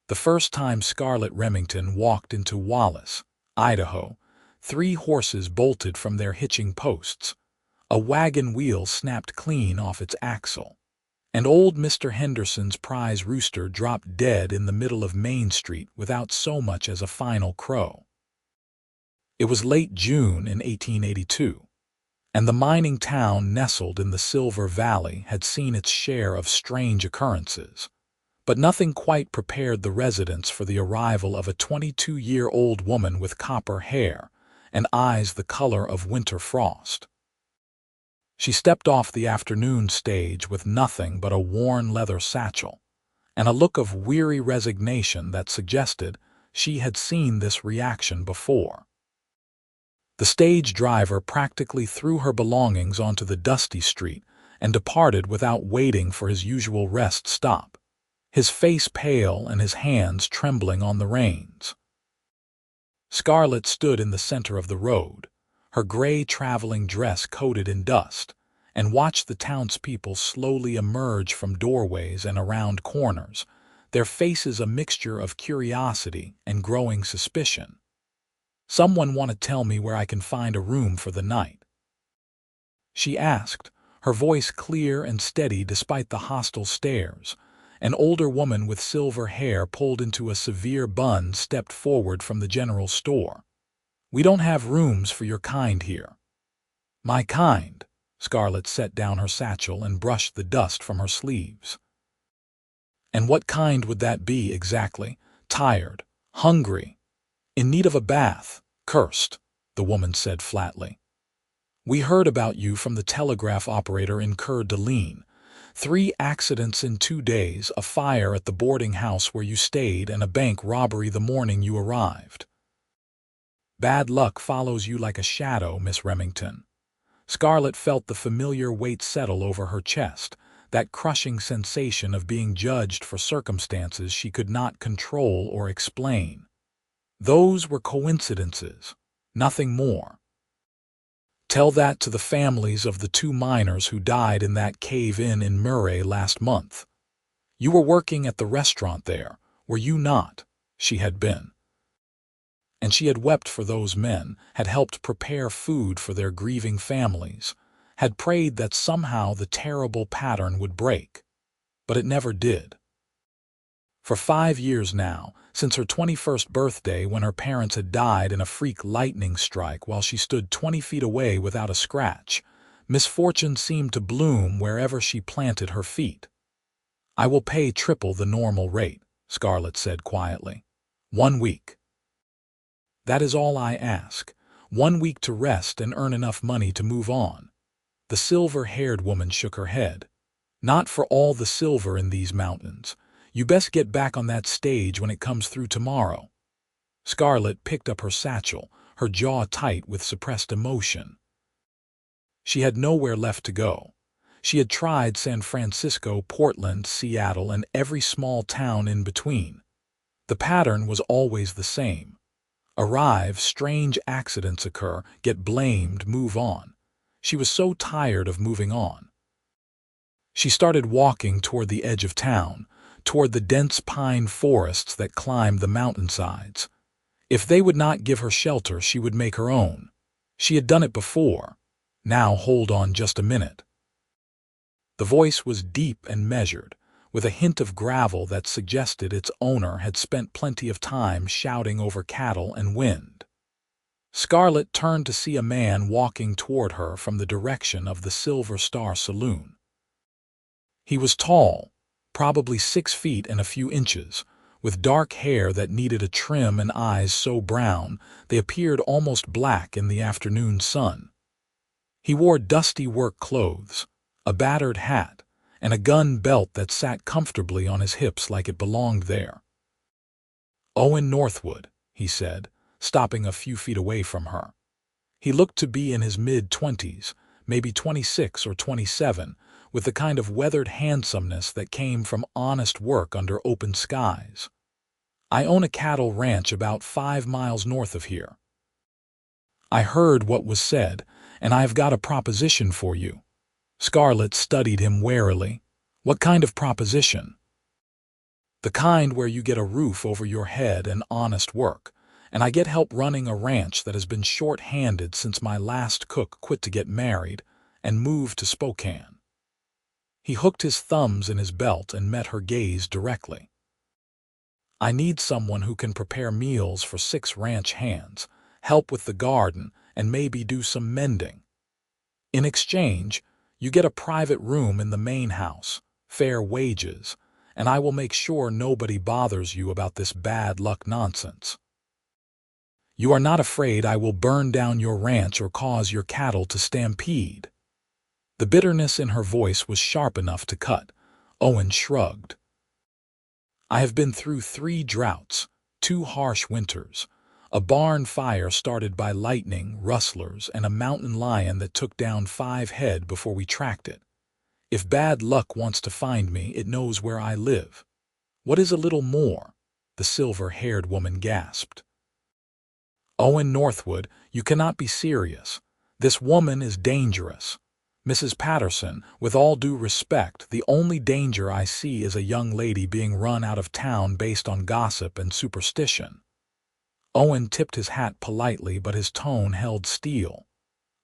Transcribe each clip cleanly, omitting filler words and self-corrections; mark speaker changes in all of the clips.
Speaker 1: The first time Scarlett Remington walked into Wallace, Idaho, 3 horses bolted from their hitching posts. A wagon wheel snapped clean off its axle, and old Mr. Henderson's prize rooster dropped dead in the middle of Main Street without so much as a final crow. It was late June in 1882, and the mining town nestled in the Silver Valley had seen its share of strange occurrences, but nothing quite prepared the residents for the arrival of a 22-year-old woman with copper hair and eyes the color of winter frost. She stepped off the afternoon stage with nothing but a worn leather satchel and a look of weary resignation that suggested she had seen this reaction before. The stage driver practically threw her belongings onto the dusty street and departed without waiting for his usual rest stop, his face pale and his hands trembling on the reins. Scarlett stood in the center of the road, her gray traveling dress coated in dust, and watched the townspeople slowly emerge from doorways and around corners, their faces a mixture of curiosity and growing suspicion. "Someone want to tell me where I can find a room for the night?" she asked, her voice clear and steady despite the hostile stares. An older woman with silver hair pulled into a severe bun stepped forward from the general store. "We don't have rooms for your kind here." "My kind?" Scarlett set down her satchel and brushed the dust from her sleeves. "And what kind would that be exactly? Tired, hungry, in need of a bath, cursed," the woman said flatly. "We heard about you from the telegraph operator in Coeur d'Alene. 3 accidents in 2 days, a fire at the boarding house where you stayed, and a bank robbery the morning you arrived. Bad luck follows you like a shadow, Miss Remington." Scarlett felt the familiar weight settle over her chest, that crushing sensation of being judged for circumstances she could not control or explain. Those were coincidences, nothing more. "Tell that to the families of the 2 miners who died in that cave-in in Murray last month. You were working at the restaurant there, were you not?" She had been. And she had wept for those men, had helped prepare food for their grieving families, had prayed that somehow the terrible pattern would break. But it never did. For 5 years now, since her 21st birthday when her parents had died in a freak lightning strike while she stood 20 feet away without a scratch, misfortune seemed to bloom wherever she planted her feet. "I will pay triple the normal rate," Scarlett said quietly. 1 week. "That is all I ask. 1 week to rest and earn enough money to move on." The silver-haired woman shook her head. "Not for all the silver in these mountains. You best get back on that stage when it comes through tomorrow." Scarlett picked up her satchel, her jaw tight with suppressed emotion. She had nowhere left to go. She had tried San Francisco, Portland, Seattle, and every small town in between. The pattern was always the same. Arrive, strange accidents occur, get blamed, move on. She was so tired of moving on. She started walking toward the edge of town, toward the dense pine forests that climbed the mountainsides. If they would not give her shelter, she would make her own. She had done it before. Now hold on just a minute. The voice was deep and measured, with a hint of gravel that suggested its owner had spent plenty of time shouting over cattle and wind. Scarlett turned to see a man walking toward her from the direction of the Silver Star Saloon. He was tall, probably 6 feet and a few inches, with dark hair that needed a trim and eyes so brown they appeared almost black in the afternoon sun. He wore dusty work clothes, a battered hat, and a gun belt that sat comfortably on his hips like it belonged there. "Owen Northwood," he said, stopping a few feet away from her. He looked to be in his mid-20s, maybe 26 or 27, with the kind of weathered handsomeness that came from honest work under open skies. "I own a cattle ranch about 5 miles north of here. I heard what was said, and I've got a proposition for you." Scarlett studied him warily. "What kind of proposition?" The kind where you get a roof over your head and honest work, and I get help running a ranch that has been short-handed since my last cook quit to get married and moved to Spokane. He hooked his thumbs in his belt and met her gaze directly. I need someone who can prepare meals for 6 ranch hands, help with the garden, and maybe do some mending. In exchange, you get a private room in the main house, fair wages, and I will make sure nobody bothers you about this bad luck nonsense. You are not afraid I will burn down your ranch or cause your cattle to stampede? The bitterness in her voice was sharp enough to cut. Owen shrugged. I have been through 3 droughts, 2 harsh winters, a barn fire started by lightning, rustlers, and a mountain lion that took down 5 head before we tracked it. If bad luck wants to find me, it knows where I live. What is a little more? The silver-haired woman gasped. Owen Northwood, you cannot be serious. This woman is dangerous. Mrs. Patterson, with all due respect, the only danger I see is a young lady being run out of town based on gossip and superstition. Owen tipped his hat politely, but his tone held steel.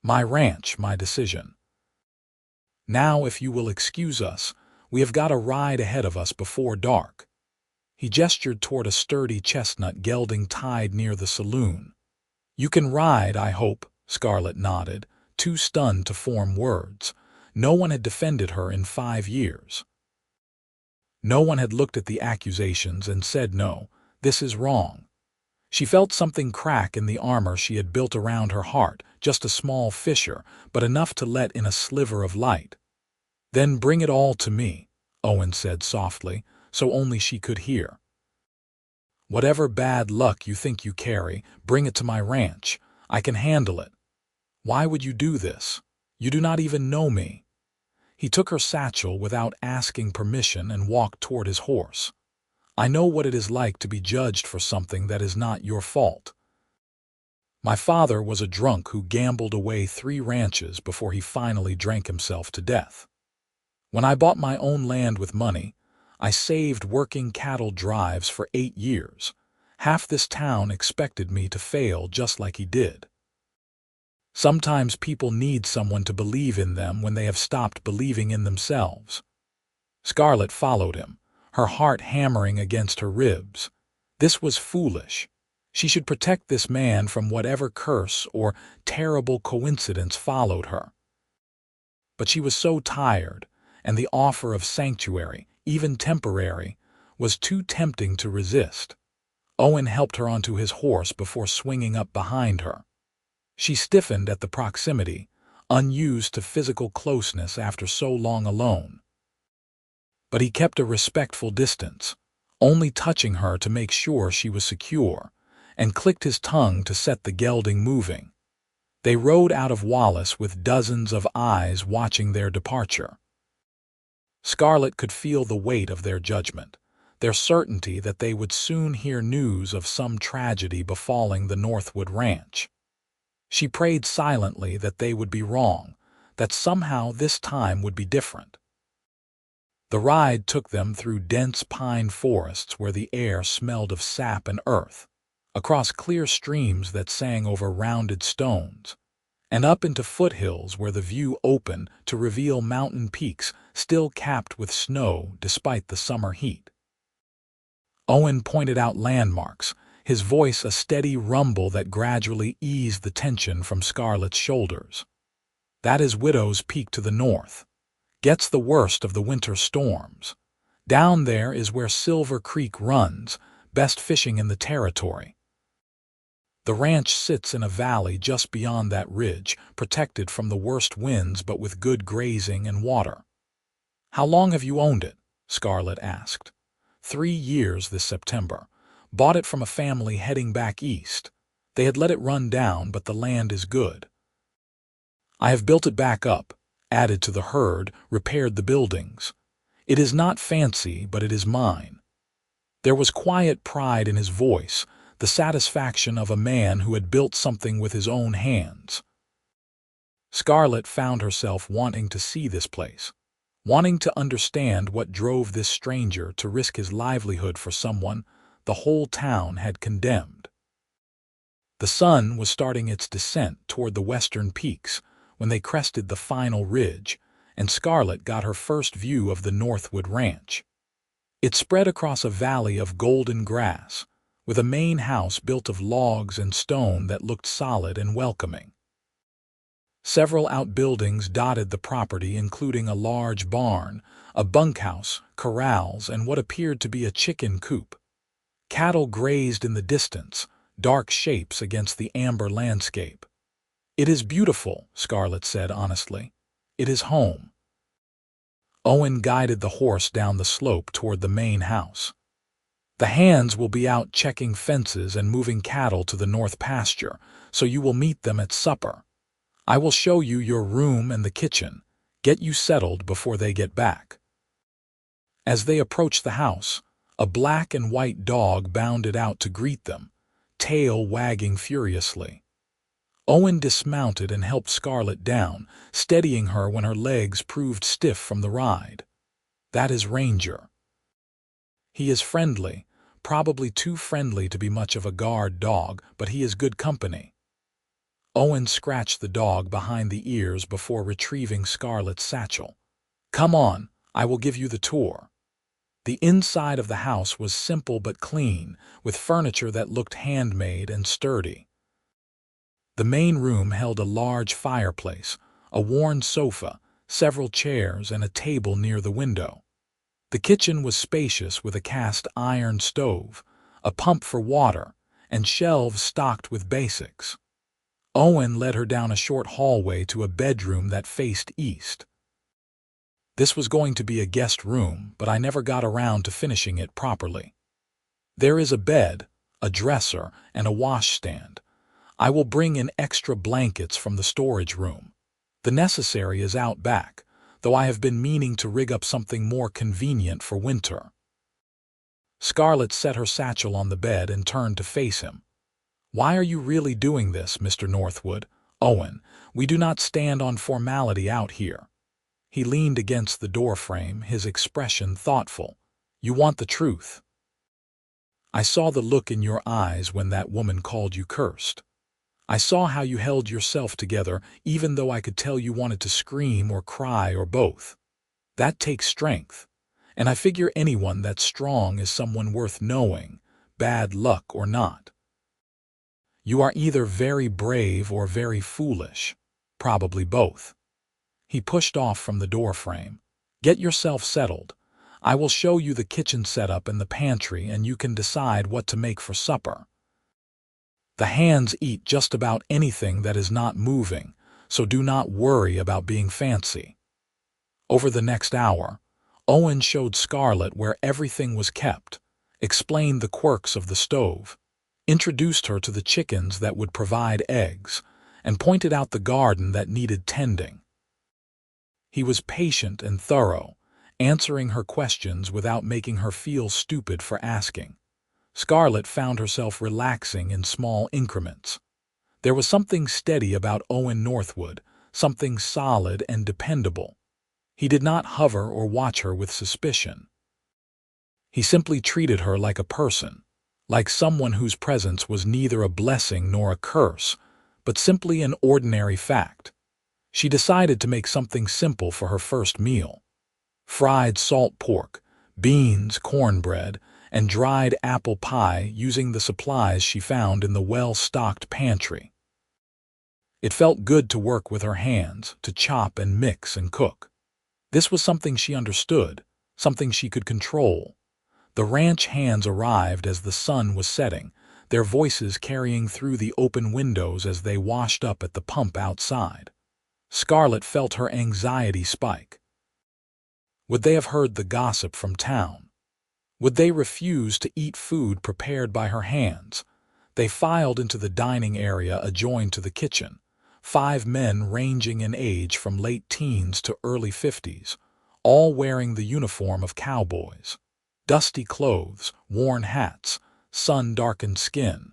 Speaker 1: My ranch, my decision. Now, if you will excuse us, we have got a ride ahead of us before dark. He gestured toward a sturdy chestnut gelding tied near the saloon. You can ride, I hope, Scarlett nodded, too stunned to form words. No one had defended her in 5 years. No one had looked at the accusations and said no, this is wrong. She felt something crack in the armor she had built around her heart, just a small fissure, but enough to let in a sliver of light. Then bring it all to me, Owen said softly, so only she could hear. Whatever bad luck you think you carry, bring it to my ranch. I can handle it. Why would you do this? You do not even know me. He took her satchel without asking permission and walked toward his horse. I know what it is like to be judged for something that is not your fault. My father was a drunk who gambled away 3 ranches before he finally drank himself to death. When I bought my own land with money, I saved working cattle drives for 8 years. Half this town expected me to fail just like he did. Sometimes people need someone to believe in them when they have stopped believing in themselves. Scarlett followed him, her heart hammering against her ribs. This was foolish. She should protect this man from whatever curse or terrible coincidence followed her. But she was so tired, and the offer of sanctuary, even temporary, was too tempting to resist. Owen helped her onto his horse before swinging up behind her. She stiffened at the proximity, unused to physical closeness after so long alone. But he kept a respectful distance, only touching her to make sure she was secure, and clicked his tongue to set the gelding moving. They rode out of Wallace with dozens of eyes watching their departure. Scarlett could feel the weight of their judgment, their certainty that they would soon hear news of some tragedy befalling the Northwood ranch. She prayed silently that they would be wrong, that somehow this time would be different. The ride took them through dense pine forests where the air smelled of sap and earth, across clear streams that sang over rounded stones, and up into foothills where the view opened to reveal mountain peaks still capped with snow despite the summer heat. Owen pointed out landmarks, his voice a steady rumble that gradually eased the tension from Scarlett's shoulders. That is Widow's Peak to the north. Gets the worst of the winter storms. Down there is where Silver Creek runs, best fishing in the territory. The ranch sits in a valley just beyond that ridge, protected from the worst winds but with good grazing and water. How long have you owned it? Scarlett asked. 3 years this September. Bought it from a family heading back east. They had let it run down, but the land is good. I have built it back up, added to the herd, repaired the buildings. It is not fancy, but it is mine. There was quiet pride in his voice, the satisfaction of a man who had built something with his own hands. Scarlett found herself wanting to see this place. wanting to understand what drove this stranger to risk his livelihood for someone the whole town had condemned. The sun was starting its descent toward the western peaks when they crested the final ridge, and Scarlett got her first view of the Northwood ranch. It spread across a valley of golden grass, with a main house built of logs and stone that looked solid and welcoming. Several outbuildings dotted the property, including a large barn, a bunkhouse, corrals, and what appeared to be a chicken coop. Cattle grazed in the distance, dark shapes against the amber landscape. "It is beautiful," Scarlett said honestly. "It is home." Owen guided the horse down the slope toward the main house. "The hands will be out checking fences and moving cattle to the north pasture, so you will meet them at supper. I will show you your room and the kitchen, get you settled before they get back." As they approached the house, a black and white dog bounded out to greet them, tail wagging furiously. Owen dismounted and helped Scarlett down, steadying her when her legs proved stiff from the ride. "That is Ranger. He is friendly, probably too friendly to be much of a guard dog, but he is good company." Owen scratched the dog behind the ears before retrieving Scarlett's satchel. "Come on, I will give you the tour." The inside of the house was simple but clean, with furniture that looked handmade and sturdy. The main room held a large fireplace, a worn sofa, several chairs, and a table near the window. The kitchen was spacious with a cast iron stove, a pump for water, and shelves stocked with basics. Owen led her down a short hallway to a bedroom that faced east. "This was going to be a guest room, but I never got around to finishing it properly. There is a bed, a dresser, and a washstand. I will bring in extra blankets from the storage room. The necessary is out back, though I have been meaning to rig up something more convenient for winter." Scarlett set her satchel on the bed and turned to face him. "Why are you really doing this, Mr. Northwood? Owen, we do not stand on formality out here." He leaned against the doorframe, his expression thoughtful. "You want the truth. I saw the look in your eyes when that woman called you cursed. I saw how you held yourself together, even though I could tell you wanted to scream or cry or both. That takes strength, and I figure anyone that's strong is someone worth knowing, bad luck or not. You are either very brave or very foolish, probably both." He pushed off from the doorframe. "Get yourself settled. I will show you the kitchen setup and the pantry, and you can decide what to make for supper. The hands eat just about anything that is not moving, so do not worry about being fancy." Over the next hour, Owen showed Scarlett where everything was kept, explained the quirks of the stove, introduced her to the chickens that would provide eggs, and pointed out the garden that needed tending. He was patient and thorough, answering her questions without making her feel stupid for asking. Scarlett found herself relaxing in small increments. There was something steady about Owen Northwood, something solid and dependable. He did not hover or watch her with suspicion. He simply treated her like a person, like someone whose presence was neither a blessing nor a curse, but simply an ordinary fact. She decided to make something simple for her first meal. Fried salt pork, beans, cornbread, and dried apple pie using the supplies she found in the well-stocked pantry. It felt good to work with her hands, to chop and mix and cook. This was something she understood, something she could control. The ranch hands arrived as the sun was setting, their voices carrying through the open windows as they washed up at the pump outside. Scarlett felt her anxiety spike. Would they have heard the gossip from town? Would they refuse to eat food prepared by her hands? They filed into the dining area adjoined to the kitchen, 5 men ranging in age from late teens to early 50s, all wearing the uniform of cowboys. Dusty clothes, worn hats, sun-darkened skin.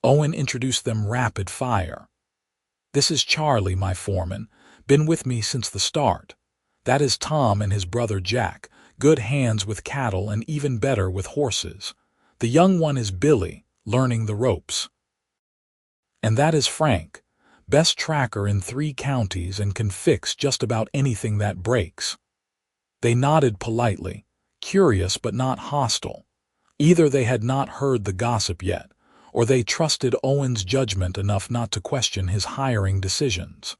Speaker 1: Owen introduced them rapid fire. "This is Charlie, my foreman, been with me since the start. That is Tom and his brother Jack, good hands with cattle and even better with horses. The young one is Billy, learning the ropes. And that is Frank, best tracker in 3 counties and can fix just about anything that breaks. They nodded politely, curious but not hostile. Either they had not heard the gossip yet, or they trusted Owen's judgment enough not to question his hiring decisions.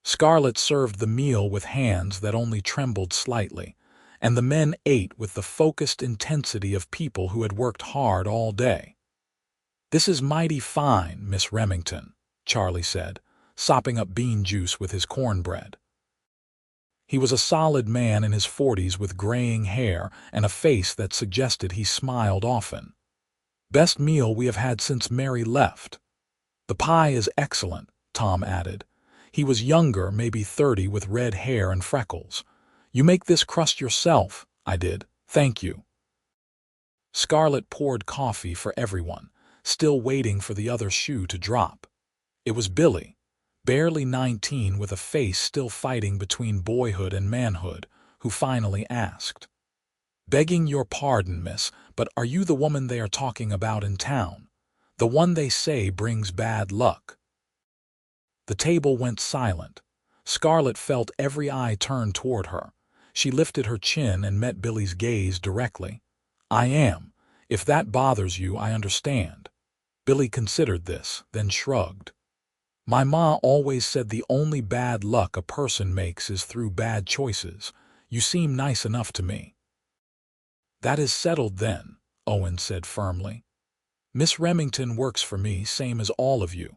Speaker 1: Scarlett served the meal with hands that only trembled slightly, and the men ate with the focused intensity of people who had worked hard all day. "This is mighty fine, Miss Remington," Charlie said, sopping up bean juice with his cornbread. He was a solid man in his 40s with graying hair and a face that suggested he smiled often. "Best meal we have had since Mary left." "The pie is excellent," Tom added. He was younger, maybe 30, with red hair and freckles. "You make this crust yourself?" "I did, thank you." Scarlett poured coffee for everyone, still waiting for the other shoe to drop. It was Billy, barely 19 with a face still fighting between boyhood and manhood, who finally asked, "Begging your pardon, miss, but are you the woman they are talking about in town? The one they say brings bad luck?" The table went silent. Scarlett felt every eye turn toward her. She lifted her chin and met Billy's gaze directly. "I am. If that bothers you, I understand." Billy considered this, then shrugged. "My ma always said the only bad luck a person makes is through bad choices. You seem nice enough to me." "That is settled then," Owen said firmly. "Miss Remington works for me, same as all of you.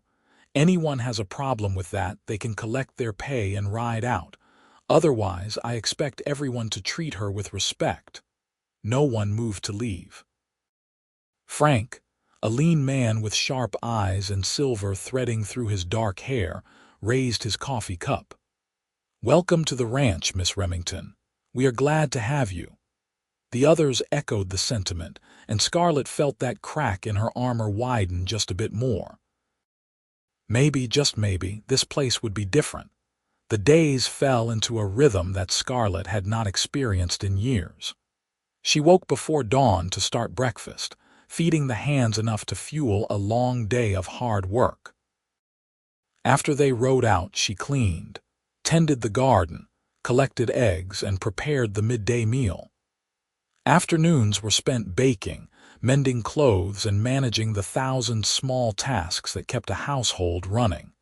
Speaker 1: Anyone has a problem with that, they can collect their pay and ride out. Otherwise, I expect everyone to treat her with respect." No one moved to leave. Frank, a lean man with sharp eyes and silver threading through his dark hair, raised his coffee cup. "Welcome to the ranch, Miss Remington. We are glad to have you." The others echoed the sentiment, and Scarlett felt that crack in her armor widen just a bit more. Maybe, just maybe, this place would be different. The days fell into a rhythm that Scarlett had not experienced in years. She woke before dawn to start breakfast, feeding the hands enough to fuel a long day of hard work. After they rode out, she cleaned, tended the garden, collected eggs, and prepared the midday meal. Afternoons were spent baking, mending clothes, and managing the 1,000 small tasks that kept a household running.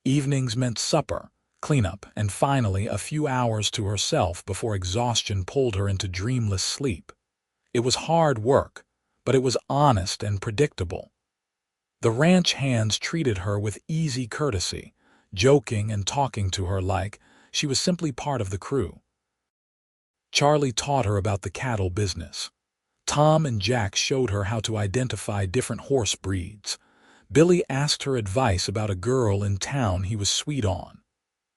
Speaker 1: Evenings meant supper, cleanup, and finally a few hours to herself before exhaustion pulled her into dreamless sleep. It was hard work, but it was honest and predictable. The ranch hands treated her with easy courtesy, joking and talking to her like she was simply part of the crew. Charlie taught her about the cattle business. Tom and Jack showed her how to identify different horse breeds. Billy asked her advice about a girl in town he was sweet on.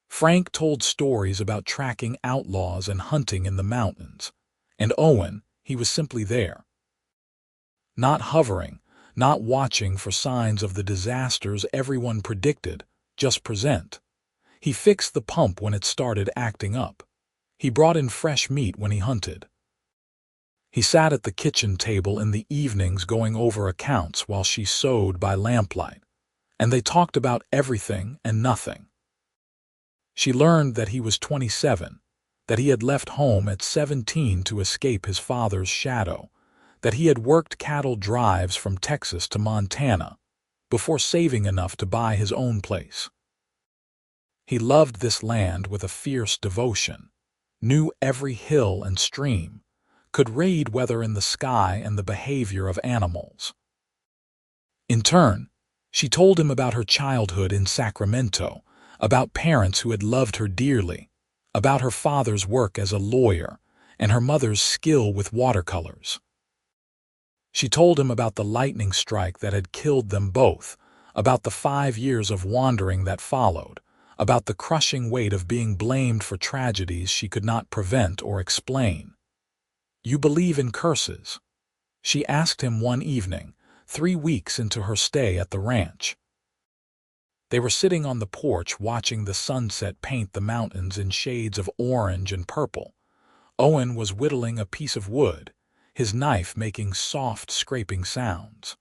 Speaker 1: Frank told stories about tracking outlaws and hunting in the mountains. And Owen, he was simply there. Not hovering, not watching for signs of the disasters everyone predicted, just present. He fixed the pump when it started acting up. He brought in fresh meat when he hunted. He sat at the kitchen table in the evenings going over accounts while she sewed by lamplight, and they talked about everything and nothing. She learned that he was 27, that he had left home at 17 to escape his father's shadow, that he had worked cattle drives from Texas to Montana before saving enough to buy his own place. He loved this land with a fierce devotion, knew every hill and stream, could read weather in the sky and the behavior of animals. In turn, she told him about her childhood in Sacramento, about parents who had loved her dearly, about her father's work as a lawyer and her mother's skill with watercolors. She told him about the lightning strike that had killed them both, about the 5 years of wandering that followed, about the crushing weight of being blamed for tragedies she could not prevent or explain. "You believe in curses?" she asked him one evening, 3 weeks into her stay at the ranch. They were sitting on the porch watching the sunset paint the mountains in shades of orange and purple. Owen was whittling a piece of wood, his knife making soft, scraping sounds.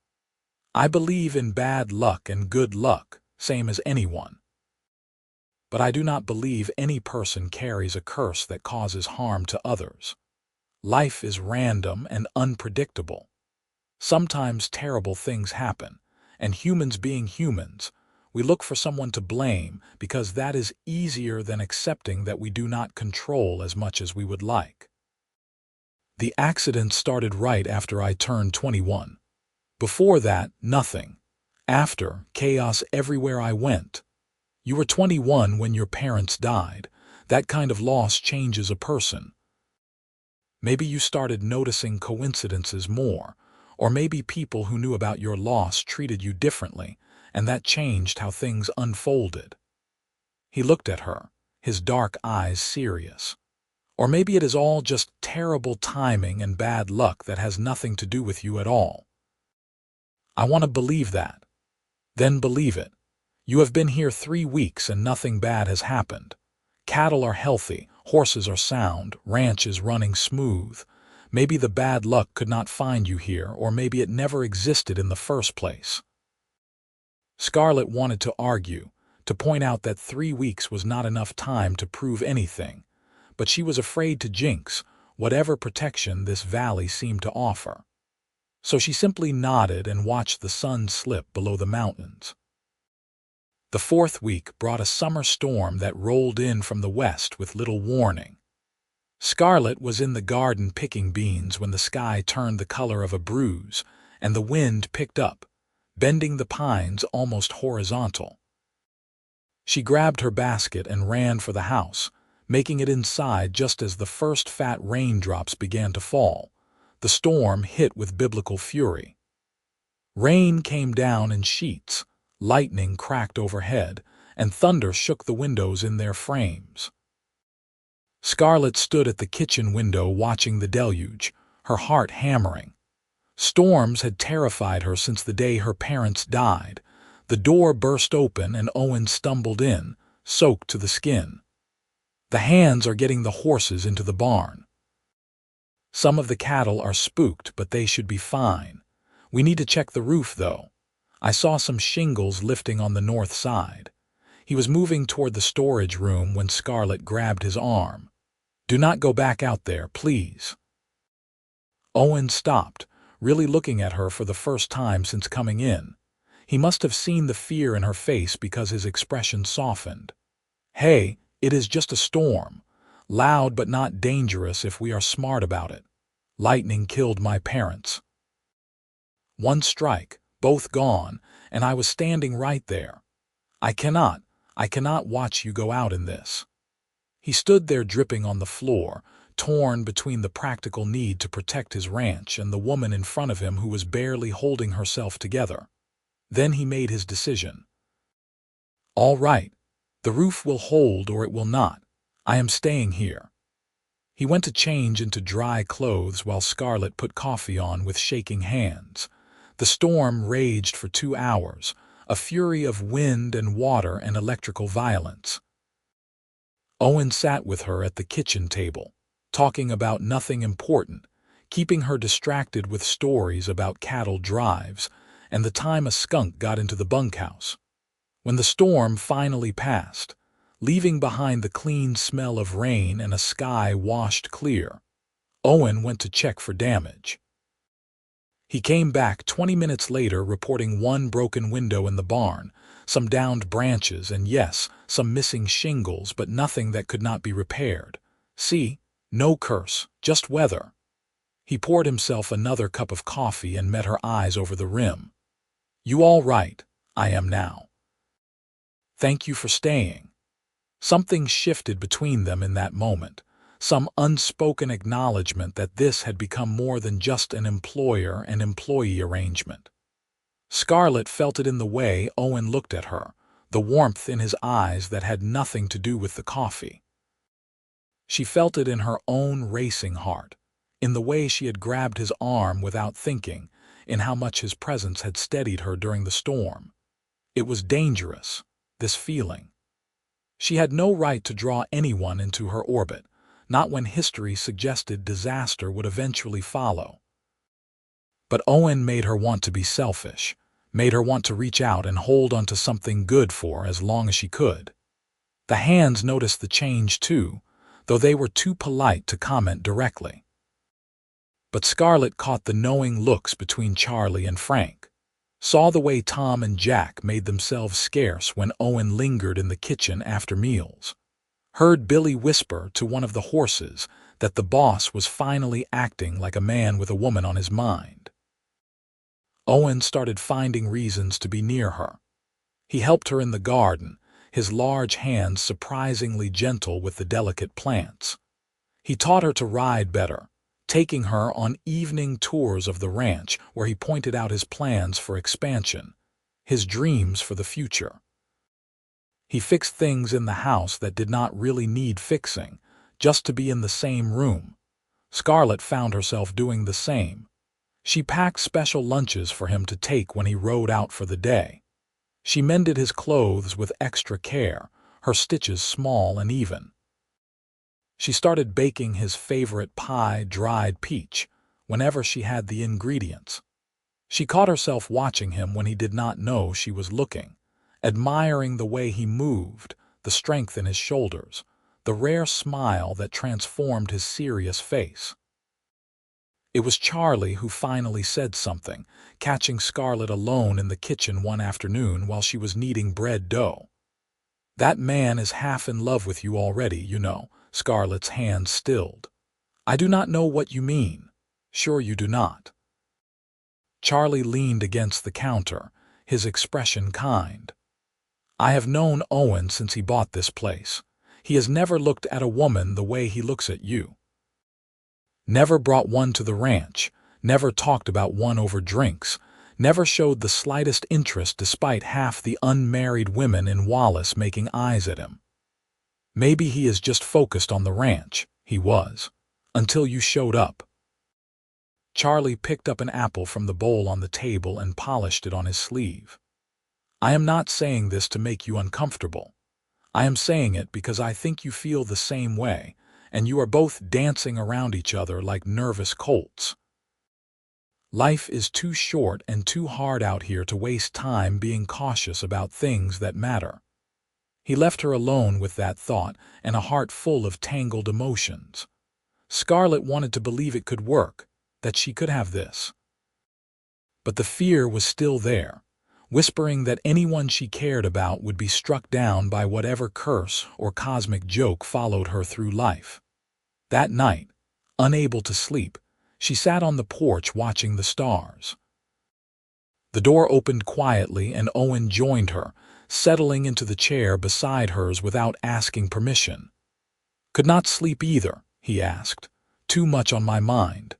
Speaker 1: "I believe in bad luck and good luck, same as anyone. But I do not believe any person carries a curse that causes harm to others. Life is random and unpredictable. Sometimes terrible things happen, and humans being humans, we look for someone to blame because that is easier than accepting that we do not control as much as we would like. The accident started right after I turned 21. Before that, nothing. After, chaos everywhere I went. You were 21 when your parents died. That kind of loss changes a person. Maybe you started noticing coincidences more, or maybe people who knew about your loss treated you differently, and that changed how things unfolded." He looked at her, his dark eyes serious. "Or maybe it is all just terrible timing and bad luck that has nothing to do with you at all." "I want to believe that." "Then believe it. You have been here 3 weeks and nothing bad has happened. Cattle are healthy, horses are sound, ranch is running smooth. Maybe the bad luck could not find you here, or maybe it never existed in the first place." Scarlett wanted to argue, to point out that 3 weeks was not enough time to prove anything, but she was afraid to jinx whatever protection this valley seemed to offer. So she simply nodded and watched the sun slip below the mountains. The 4th week brought a summer storm that rolled in from the west with little warning. Scarlett was in the garden picking beans when the sky turned the color of a bruise and the wind picked up, bending the pines almost horizontal. She grabbed her basket and ran for the house, making it inside just as the first fat raindrops began to fall. The storm hit with biblical fury. Rain came down in sheets, lightning cracked overhead, and thunder shook the windows in their frames. Scarlett stood at the kitchen window watching the deluge, her heart hammering. Storms had terrified her since the day her parents died. The door burst open and Owen stumbled in, soaked to the skin. "The hands are getting the horses into the barn. Some of the cattle are spooked, but they should be fine. We need to check the roof, though. I saw some shingles lifting on the north side." He was moving toward the storage room when Scarlett grabbed his arm. "Do not go back out there, please." Owen stopped, really looking at her for the first time since coming in. He must have seen the fear in her face because his expression softened. "Hey, it is just a storm. Loud but not dangerous if we are smart about it. Lightning killed my parents. One strike, both gone, and I was standing right there. I cannot watch you go out in this." He stood there dripping on the floor, torn between the practical need to protect his ranch and the woman in front of him who was barely holding herself together. Then he made his decision. "All right, the roof will hold or it will not. I am staying here." He went to change into dry clothes while Scarlett put coffee on with shaking hands. The storm raged for 2 hours, a fury of wind and water and electrical violence. Owen sat with her at the kitchen table, talking about nothing important, keeping her distracted with stories about cattle drives and the time a skunk got into the bunkhouse. When the storm finally passed, leaving behind the clean smell of rain and a sky washed clear, Owen went to check for damage. He came back 20 minutes later reporting one broken window in the barn, some downed branches, and yes, some missing shingles, but nothing that could not be repaired. "See, no curse, just weather." He poured himself another cup of coffee and met her eyes over the rim. "You all right?" "I am now." "Thank you for staying." Something shifted between them in that moment, some unspoken acknowledgement that this had become more than just an employer and employee arrangement. Scarlett felt it in the way Owen looked at her, the warmth in his eyes that had nothing to do with the coffee. She felt it in her own racing heart, in the way she had grabbed his arm without thinking, in how much his presence had steadied her during the storm. It was dangerous, this feeling. She had no right to draw anyone into her orbit, not when history suggested disaster would eventually follow. But Owen made her want to be selfish, made her want to reach out and hold onto something good for as long as she could. The hands noticed the change too, though they were too polite to comment directly. But Scarlett caught the knowing looks between Charlie and Frank, saw the way Tom and Jack made themselves scarce when Owen lingered in the kitchen after meals, heard Billy whisper to one of the horses that the boss was finally acting like a man with a woman on his mind. Owen started finding reasons to be near her. He helped her in the garden, his large hands surprisingly gentle with the delicate plants. He taught her to ride better, taking her on evening tours of the ranch where he pointed out his plans for expansion, his dreams for the future. He fixed things in the house that did not really need fixing, just to be in the same room. Scarlett found herself doing the same. She packed special lunches for him to take when he rode out for the day. She mended his clothes with extra care, her stitches small and even. She started baking his favorite pie, dried peach, whenever she had the ingredients. She caught herself watching him when he did not know she was looking, admiring the way he moved, the strength in his shoulders, the rare smile that transformed his serious face. It was Charlie who finally said something, catching Scarlett alone in the kitchen one afternoon while she was kneading bread dough. "That man is half in love with you already, you know." Scarlett's hand stilled. "I do not know what you mean." "Sure you do not." Charlie leaned against the counter, his expression kind. "I have known Owen since he bought this place. He has never looked at a woman the way he looks at you. Never brought one to the ranch, never talked about one over drinks, never showed the slightest interest despite half the unmarried women in Wallace making eyes at him. Maybe he is just focused on the ranch. He was. Until you showed up." Charlie picked up an apple from the bowl on the table and polished it on his sleeve. "I am not saying this to make you uncomfortable. I am saying it because I think you feel the same way, and you are both dancing around each other like nervous colts. Life is too short and too hard out here to waste time being cautious about things that matter." He left her alone with that thought and a heart full of tangled emotions. Scarlett wanted to believe it could work, that she could have this. But the fear was still there, whispering that anyone she cared about would be struck down by whatever curse or cosmic joke followed her through life. That night, unable to sleep, she sat on the porch watching the stars. The door opened quietly and Owen joined her, settling into the chair beside hers without asking permission. "Could not sleep either," he asked. "Too much on my mind."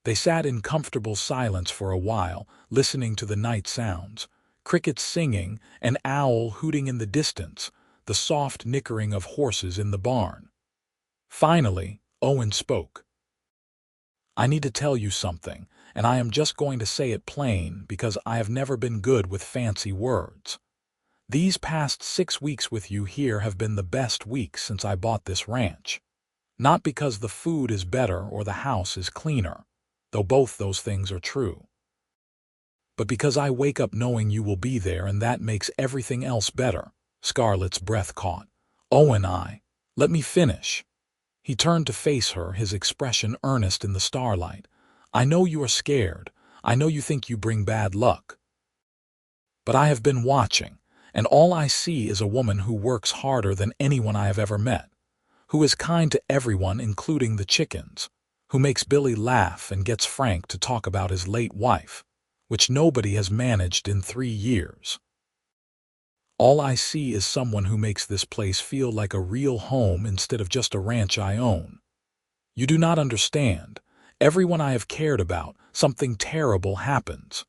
Speaker 1: They sat in comfortable silence for a while, listening to the night sounds, crickets singing, an owl hooting in the distance, the soft nickering of horses in the barn. Finally, Owen spoke. "I need to tell you something, and I am just going to say it plain because I have never been good with fancy words. These past 6 weeks with you here have been the best weeks since I bought this ranch. Not because the food is better or the house is cleaner, though both those things are true. But because I wake up knowing you will be there and that makes everything else better." Scarlett's breath caught. "Owen, let me finish." He turned to face her, his expression earnest in the starlight. "I know you are scared. I know you think you bring bad luck. But I have been watching, and all I see is a woman who works harder than anyone I have ever met, who is kind to everyone including the chickens, who makes Billy laugh and gets Frank to talk about his late wife, which nobody has managed in 3 years. All I see is someone who makes this place feel like a real home instead of just a ranch I own. You do not understand. Everyone I have cared about, something terrible happens.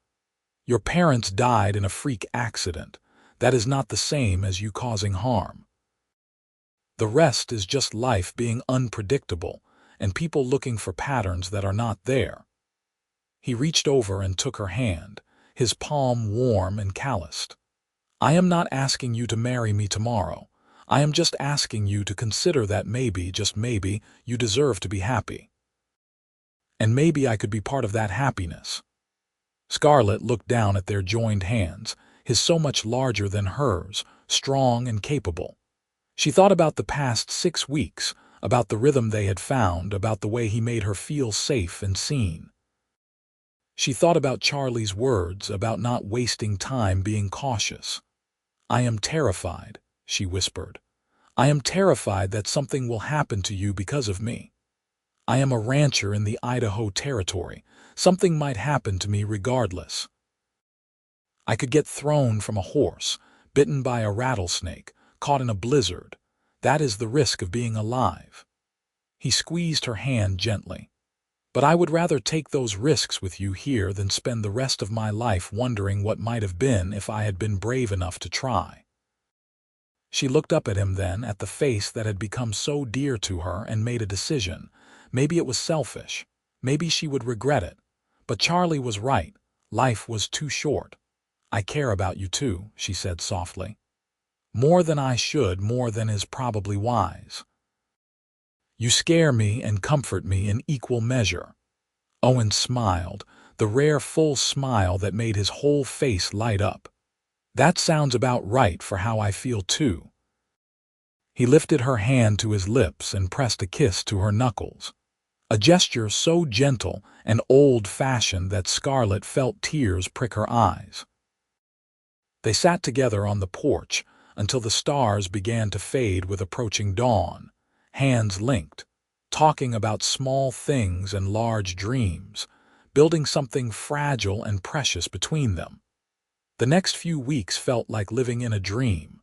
Speaker 1: Your parents died in a freak accident. That is not the same as you causing harm. The rest is just life being unpredictable and people looking for patterns that are not there." He reached over and took her hand, his palm warm and calloused. I am not asking you to marry me tomorrow. I am just asking you to consider that maybe, just maybe, you deserve to be happy. And maybe I could be part of that happiness." Scarlett looked down at their joined hands, his so much larger than hers, strong and capable. She thought about the past 6 weeks, about the rhythm they had found, about the way he made her feel safe and seen. She thought about Charlie's words, about not wasting time being cautious. "I am terrified," she whispered. "I am terrified that something will happen to you because of me. I am a rancher in the Idaho territory. Something might happen to me regardless. I could get thrown from a horse, bitten by a rattlesnake, caught in a blizzard. That is the risk of being alive." He squeezed her hand gently. "But I would rather take those risks with you here than spend the rest of my life wondering what might have been if I had been brave enough to try." She looked up at him then, at the face that had become so dear to her, and made a decision. Maybe it was selfish. Maybe she would regret it. But Charlie was right. Life was too short. "I care about you too," she said softly. "More than I should, more than is probably wise. You scare me and comfort me in equal measure." Owen smiled, the rare full smile that made his whole face light up. "That sounds about right for how I feel too." He lifted her hand to his lips and pressed a kiss to her knuckles. A gesture so gentle and old-fashioned that Scarlett felt tears prick her eyes. They sat together on the porch until the stars began to fade with approaching dawn, hands linked, talking about small things and large dreams, building something fragile and precious between them. The next few weeks felt like living in a dream.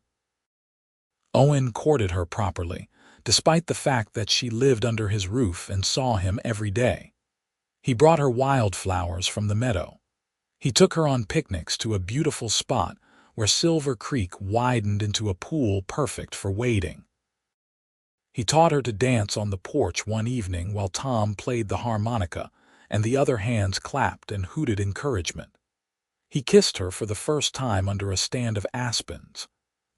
Speaker 1: Owen courted her properly, despite the fact that she lived under his roof and saw him every day. He brought her wildflowers from the meadow. He took her on picnics to a beautiful spot where Silver Creek widened into a pool perfect for wading. He taught her to dance on the porch one evening while Tom played the harmonica and the other hands clapped and hooted encouragement. He kissed her for the first time under a stand of aspens,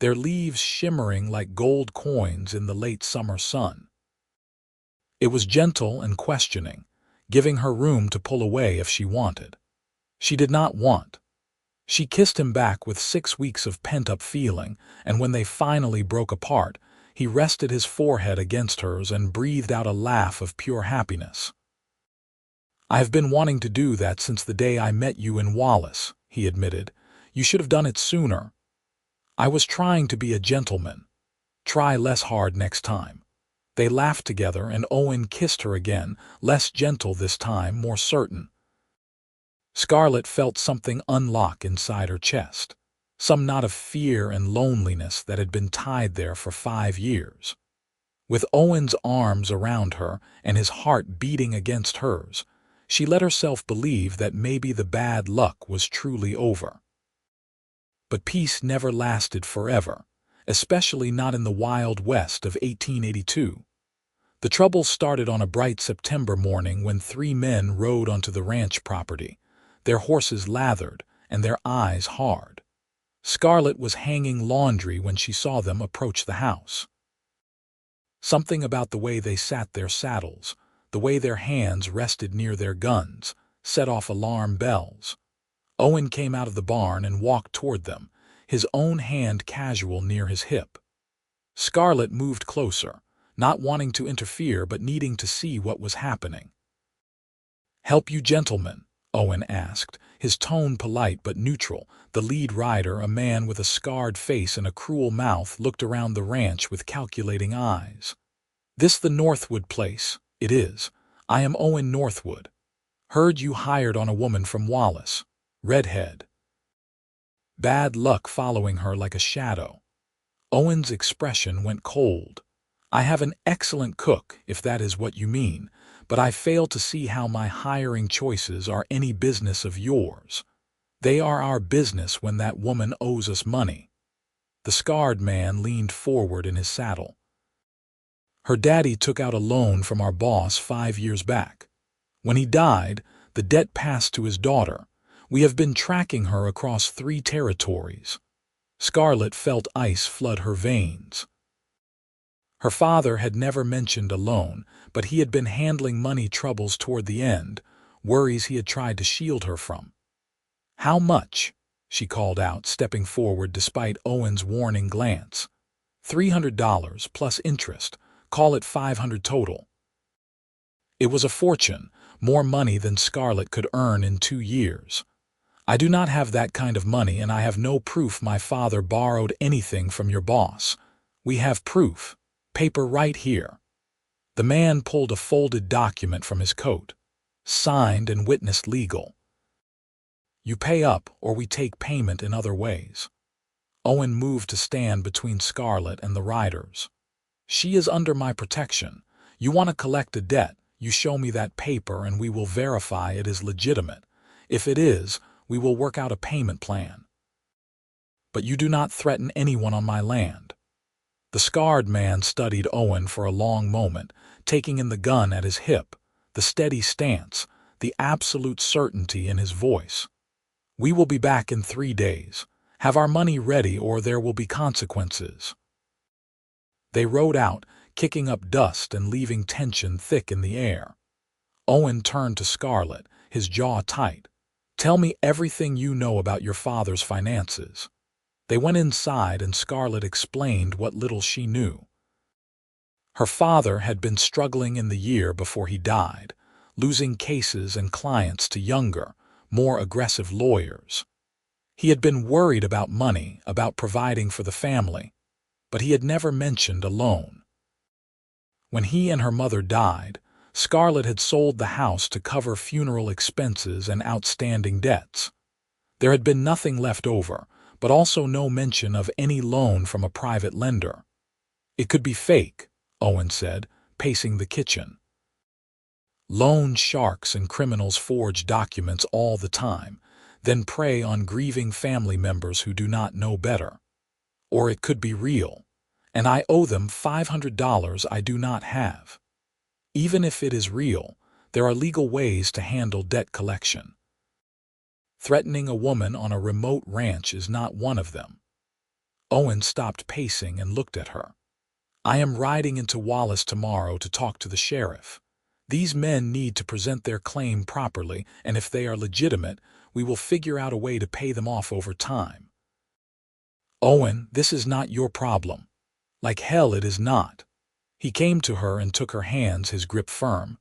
Speaker 1: their leaves shimmering like gold coins in the late summer sun. It was gentle and questioning, giving her room to pull away if she wanted. She did not want. She kissed him back with 6 weeks of pent-up feeling, and when they finally broke apart, he rested his forehead against hers and breathed out a laugh of pure happiness. "I have been wanting to do that since the day I met you in Wallace," he admitted. "You should have done it sooner. I was trying to be a gentleman. Try less hard next time." They laughed together, and Owen kissed her again, less gentle this time, more certain. Scarlett felt something unlock inside her chest, some knot of fear and loneliness that had been tied there for 5 years. With Owen's arms around her and his heart beating against hers, she let herself believe that maybe the bad luck was truly over. But peace never lasted forever, especially not in the Wild West of 1882. The trouble started on a bright September morning when 3 men rode onto the ranch property, their horses lathered and their eyes hard. Scarlett was hanging laundry when she saw them approach the house. Something about the way they sat their saddles, the way their hands rested near their guns, set off alarm bells. Owen came out of the barn and walked toward them, his own hand casual near his hip. Scarlett moved closer, not wanting to interfere but needing to see what was happening. "Help you gentlemen?" Owen asked, his tone polite but neutral. The lead rider, a man with a scarred face and a cruel mouth, looked around the ranch with calculating eyes. "This the Northwood place?" "It is. I am Owen Northwood. Heard you hired on a woman from Wallace. Redhead." Bad luck following her like a shadow. Owen's expression went cold. "I have an excellent cook, if that is what you mean, but I fail to see how my hiring choices are any business of yours. They are our business when that woman owes us money." The scarred man leaned forward in his saddle. "Her daddy took out a loan from our boss 5 years back. When he died, the debt passed to his daughter. We have been tracking her across 3 territories. Scarlett felt ice flood her veins. Her father had never mentioned a loan, but he had been handling money troubles toward the end, worries he had tried to shield her from. "How much?" she called out, stepping forward despite Owen's warning glance. $300 plus interest. Call it 500 total. It was a fortune, more money than Scarlett could earn in 2 years. "I do not have that kind of money, and I have no proof my father borrowed anything from your boss. We have proof. Paper right here." The man pulled a folded document from his coat. "Signed and witnessed legal. You pay up or we take payment in other ways." Owen moved to stand between Scarlett and the riders. "She is under my protection. You want to collect a debt, you show me that paper and we will verify it is legitimate. If it is, we will work out a payment plan. But you do not threaten anyone on my land." The scarred man studied Owen for a long moment, taking in the gun at his hip, the steady stance, the absolute certainty in his voice. "We will be back in 3 days. Have our money ready or there will be consequences." They rode out, kicking up dust and leaving tension thick in the air. Owen turned to Scarlett, his jaw tight. "Tell me everything you know about your father's finances." They went inside and Scarlett explained what little she knew. Her father had been struggling in the year before he died, losing cases and clients to younger, more aggressive lawyers. He had been worried about money, about providing for the family, but he had never mentioned a loan. When he and her mother died, Scarlett had sold the house to cover funeral expenses and outstanding debts. There had been nothing left over, but also no mention of any loan from a private lender. "It could be fake," Owen said, pacing the kitchen. "Loan sharks and criminals forge documents all the time, then prey on grieving family members who do not know better. Or it could be real, and I owe them $500 I do not have. Even if it is real, there are legal ways to handle debt collection. Threatening a woman on a remote ranch is not one of them." Owen stopped pacing and looked at her. "I am riding into Wallace tomorrow to talk to the sheriff. These men need to present their claim properly, and if they are legitimate, we will figure out a way to pay them off over time." "Owen, this is not your problem." "Like hell it is not." He came to her and took her hands, his grip firm.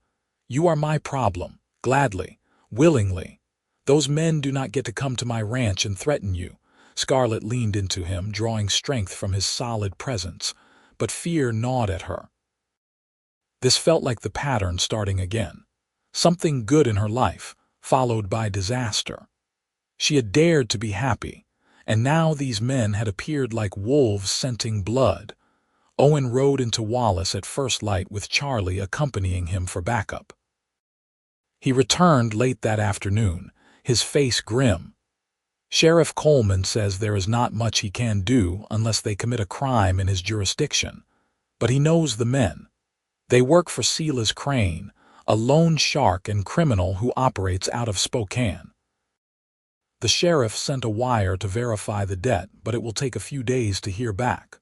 Speaker 1: "You are my problem. Gladly. Willingly. Those men do not get to come to my ranch and threaten you." Scarlett leaned into him, drawing strength from his solid presence, but fear gnawed at her. This felt like the pattern starting again. Something good in her life, followed by disaster. She had dared to be happy, and now these men had appeared like wolves scenting blood. Owen rode into Wallace at first light with Charlie accompanying him for backup. He returned late that afternoon, his face grim. "Sheriff Coleman says there is not much he can do unless they commit a crime in his jurisdiction. But he knows the men. They work for Silas Crane, a loan shark and criminal who operates out of Spokane. The sheriff sent a wire to verify the debt, but it will take a few days to hear back.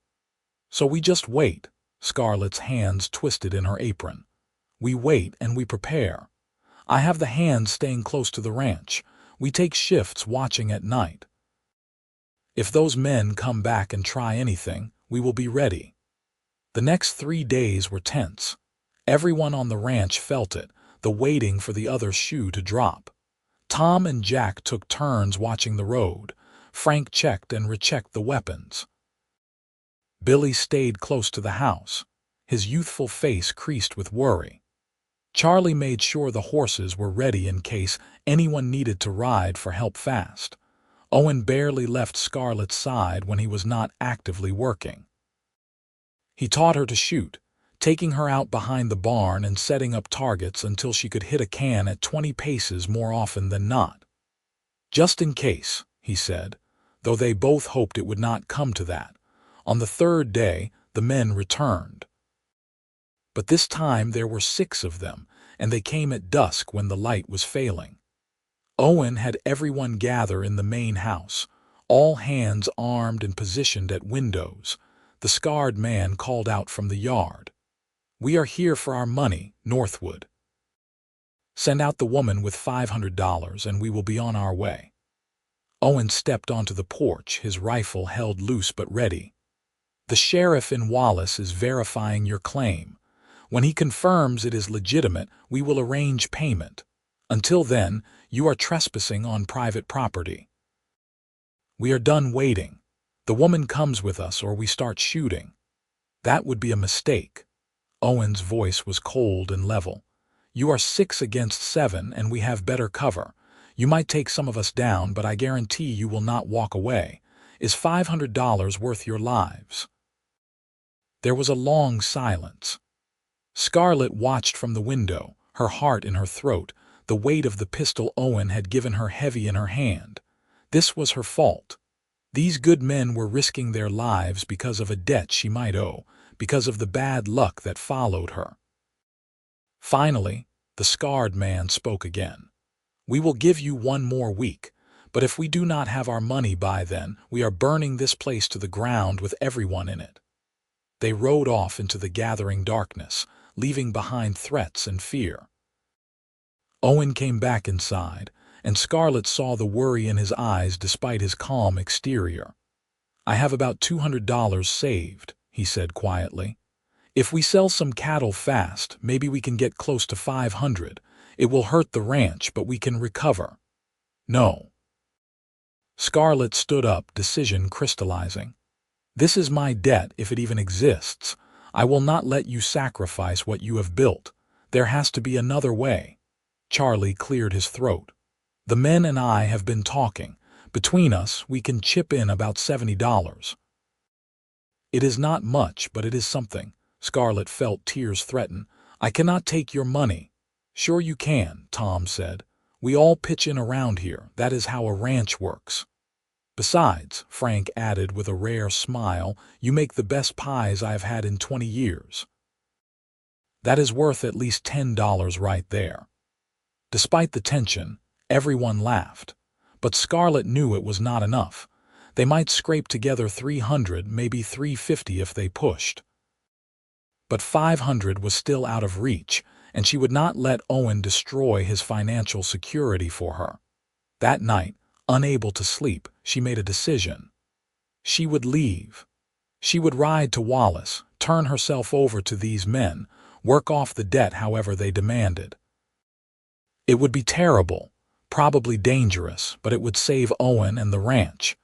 Speaker 1: So we just wait." Scarlett's hands twisted in her apron. "We wait and we prepare. I have the hands staying close to the ranch. We take shifts watching at night. If those men come back and try anything, we will be ready." The next 3 days were tense. Everyone on the ranch felt it, the waiting for the other shoe to drop. Tom and Jack took turns watching the road. Frank checked and rechecked the weapons. Billy stayed close to the house, his youthful face creased with worry. Charlie made sure the horses were ready in case anyone needed to ride for help fast. Owen barely left Scarlett's side when he was not actively working. He taught her to shoot, taking her out behind the barn and setting up targets until she could hit a can at 20 paces more often than not. "Just in case," he said, though they both hoped it would not come to that. On the 3rd day, the men returned. But this time there were 6 of them, and they came at dusk when the light was failing. Owen had everyone gather in the main house, All hands armed and positioned at windows. The scarred man called out from the yard. "We are here for our money, Northwood. Send out the woman with $500 and we will be on our way." Owen stepped onto the porch, his rifle held loose but ready. "The sheriff in Wallace is verifying your claim. When he confirms it is legitimate, we will arrange payment. Until then, you are trespassing on private property. We are done waiting. The woman comes with us or we start shooting." "That would be a mistake." Owen's voice was cold and level. "You are 6 against 7 and we have better cover. You might take some of us down, but I guarantee you will not walk away. Is $500 worth your lives?" There was a long silence. Scarlett watched from the window, her heart in her throat, the weight of the pistol Owen had given her heavy in her hand. This was her fault. These good men were risking their lives because of a debt she might owe, because of the bad luck that followed her. Finally, the scarred man spoke again. "We will give you 1 more week, but if we do not have our money by then, we are burning this place to the ground with everyone in it." They rode off into the gathering darkness, leaving behind threats and fear. Owen came back inside, and Scarlett saw the worry in his eyes despite his calm exterior. "I have about $200 saved," he said quietly. "If we sell some cattle fast, maybe we can get close to 500. It will hurt the ranch, but we can recover." "No." Scarlett stood up, decision crystallizing. "This is my debt, if it even exists. I will not let you sacrifice what you have built. There has to be another way." Charlie cleared his throat. "The men and I have been talking. Between us, we can chip in about $70. It is not much, but it is something." Scarlett felt tears threaten. "I cannot take your money." "Sure you can," Tom said. "We all pitch in around here. That is how a ranch works." "Besides," Frank added with a rare smile, "you make the best pies I have had in 20 years. That is worth at least $10 right there." Despite the tension, everyone laughed. But Scarlett knew it was not enough. They might scrape together 300, maybe 350 if they pushed. But 500 was still out of reach, and she would not let Owen destroy his financial security for her. That night, unable to sleep, she made a decision. She would leave. She would ride to Wallace, turn herself over to these men, work off the debt however they demanded. It would be terrible, probably dangerous, but it would save Owen and the ranch.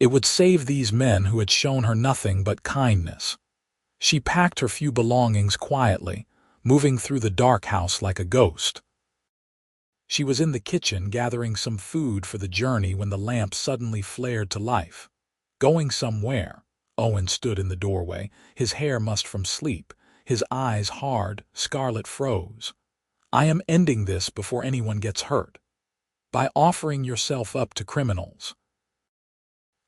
Speaker 1: It would save these men who had shown her nothing but kindness. She packed her few belongings quietly, moving through the dark house like a ghost. She was in the kitchen gathering some food for the journey when the lamp suddenly flared to life. "Going somewhere?" Owen stood in the doorway, his hair mussed from sleep, his eyes hard. Scarlett froze. "I am ending this before anyone gets hurt. By offering yourself up to criminals.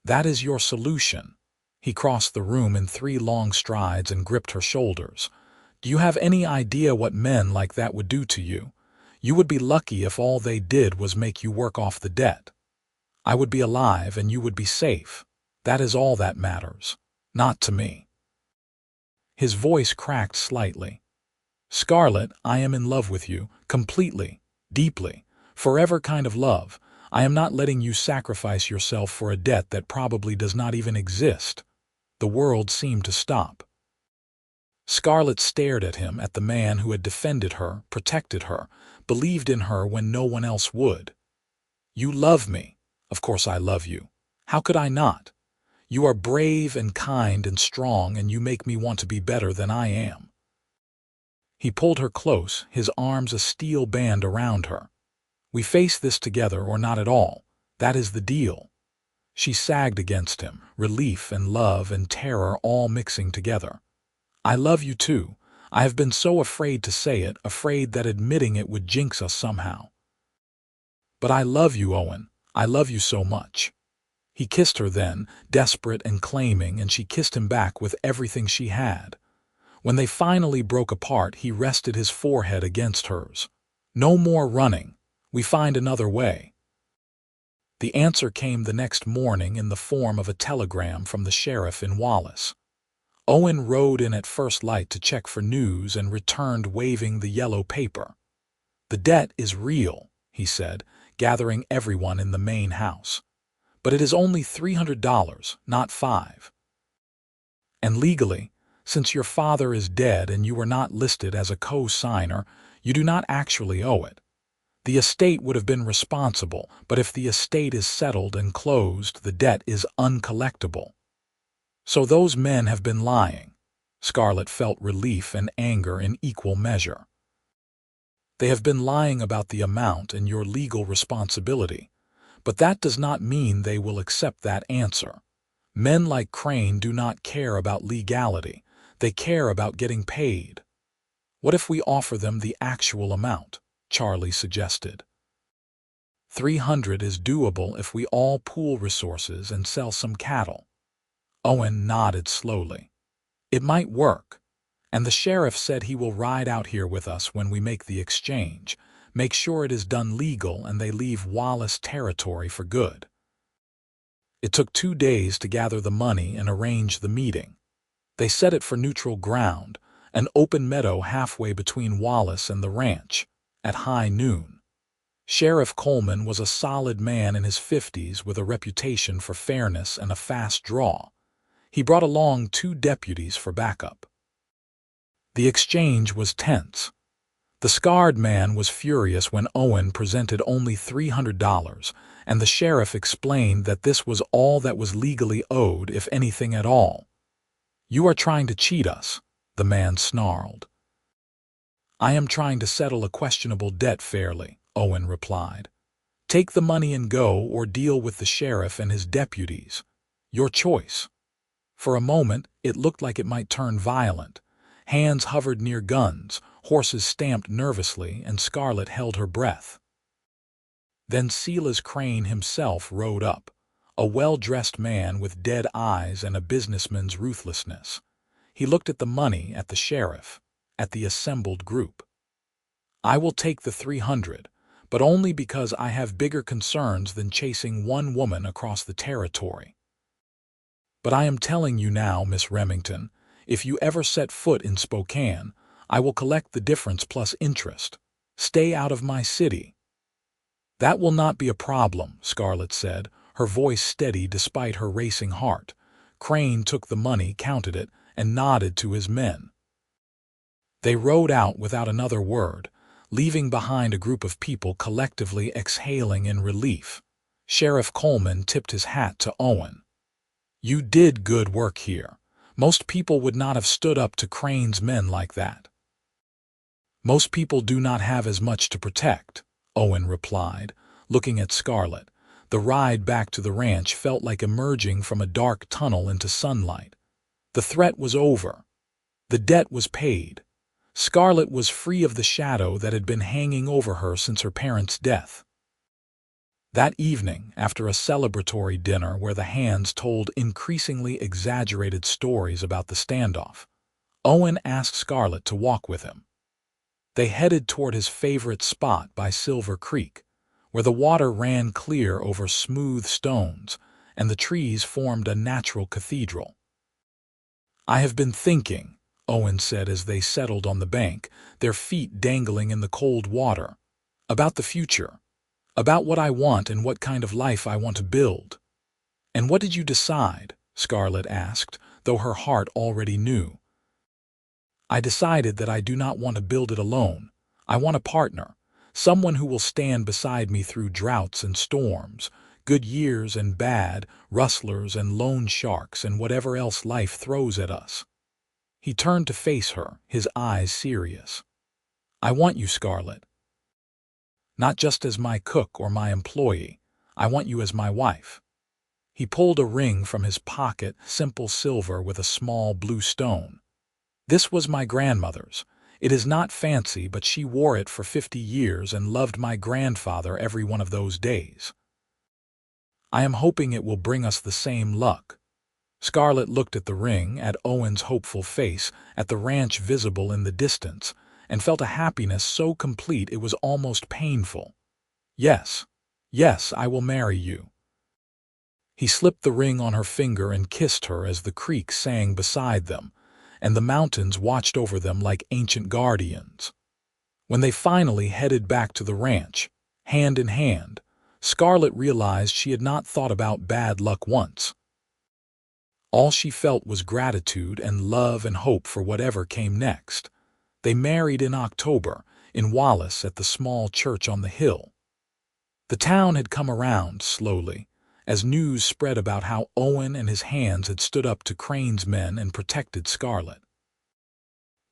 Speaker 1: That is your solution." He crossed the room in 3 long strides and gripped her shoulders. "Do you have any idea what men like that would do to you? You would be lucky if all they did was make you work off the debt. I would be alive and you would be safe. That is all that matters. Not to me." His voice cracked slightly. "Scarlett, I am in love with you, completely, deeply, forever kind of love. I am not letting you sacrifice yourself for a debt that probably does not even exist." The world seemed to stop. Scarlett stared at him, at the man who had defended her, protected her, believed in her when no one else would. "You love me." "Of course I love you. How could I not? You are brave and kind and strong, and you make me want to be better than I am." He pulled her close, his arms a steel band around her. "We face this together or not at all. That is the deal." She sagged against him, relief and love and terror all mixing together. "I love you too. I have been so afraid to say it, afraid that admitting it would jinx us somehow. But I love you, Owen. I love you so much." He kissed her then, desperate and claiming, and she kissed him back with everything she had. When they finally broke apart, he rested his forehead against hers. "No more running. We find another way." The answer came the next morning in the form of a telegram from the sheriff in Wallace. Owen rode in at first light to check for news and returned waving the yellow paper. "The debt is real," he said, gathering everyone in the main house. "But it is only $300, not $5. And legally, since your father is dead and you were not listed as a co-signer, you do not actually owe it. The estate would have been responsible, but if the estate is settled and closed, the debt is uncollectible." So those men have been lying. Scarlett felt relief and anger in equal measure. They have been lying about the amount and your legal responsibility, but that does not mean they will accept that answer. Men like Crane do not care about legality. They care about getting paid. "What if we offer them the actual amount?" Charlie suggested. "300 is doable if we all pool resources and sell some cattle." Owen nodded slowly. "It might work. And the sheriff said he will ride out here with us when we make the exchange. Make sure it is done legal and they leave Wallace territory for good." It took 2 days to gather the money and arrange the meeting. They set it for neutral ground, an open meadow halfway between Wallace and the ranch, at high noon. Sheriff Coleman was a solid man in his 50s with a reputation for fairness and a fast draw. He brought along 2 deputies for backup. The exchange was tense. The scarred man was furious when Owen presented only $300, and the sheriff explained that this was all that was legally owed, if anything at all. "You are trying to cheat us," the man snarled. "I am trying to settle a questionable debt fairly," Owen replied. "Take the money and go, or deal with the sheriff and his deputies. Your choice." For a moment, it looked like it might turn violent. Hands hovered near guns, horses stamped nervously, and Scarlett held her breath. Then Silas Crane himself rode up, a well-dressed man with dead eyes and a businessman's ruthlessness. He looked at the money, at the sheriff, at the assembled group. "I will take the 300, but only because I have bigger concerns than chasing one woman across the territory. But I am telling you now, Miss Remington, if you ever set foot in Spokane, I will collect the difference plus interest. Stay out of my city." "That will not be a problem," Scarlett said, her voice steady despite her racing heart. Crane took the money, counted it, and nodded to his men. They rode out without another word, leaving behind a group of people collectively exhaling in relief. Sheriff Coleman tipped his hat to Owen. "You did good work here. Most people would not have stood up to Crane's men like that." "Most people do not have as much to protect," Owen replied, looking at Scarlett. The ride back to the ranch felt like emerging from a dark tunnel into sunlight. The threat was over. The debt was paid. Scarlett was free of the shadow that had been hanging over her since her parents' death. That evening, after a celebratory dinner where the hands told increasingly exaggerated stories about the standoff, Owen asked Scarlett to walk with him. They headed toward his favorite spot by Silver Creek, where the water ran clear over smooth stones and the trees formed a natural cathedral. "I have been thinking," Owen said as they settled on the bank, their feet dangling in the cold water, "about the future. About what I want and what kind of life I want to build." "And what did you decide?" Scarlett asked, though her heart already knew. "I decided that I do not want to build it alone. I want a partner, someone who will stand beside me through droughts and storms, good years and bad, rustlers and loan sharks and whatever else life throws at us." He turned to face her, his eyes serious. "I want you, Scarlett. Not just as my cook or my employee. I want you as my wife." He pulled a ring from his pocket, simple silver with a small blue stone. "This was my grandmother's. It is not fancy, but she wore it for 50 years and loved my grandfather every one of those days. I am hoping it will bring us the same luck." Scarlett looked at the ring, at Owen's hopeful face, at the ranch visible in the distance, and felt a happiness so complete it was almost painful. "Yes, Yes, I will marry you." He slipped the ring on her finger and kissed her as the creek sang beside them, and the mountains watched over them like ancient guardians. When they finally headed back to the ranch, hand in hand, Scarlett realized she had not thought about bad luck once. All she felt was gratitude and love and hope for whatever came next. They married in October, in Wallace at the small church on the hill. The town had come around, slowly, as news spread about how Owen and his hands had stood up to Crane's men and protected Scarlett.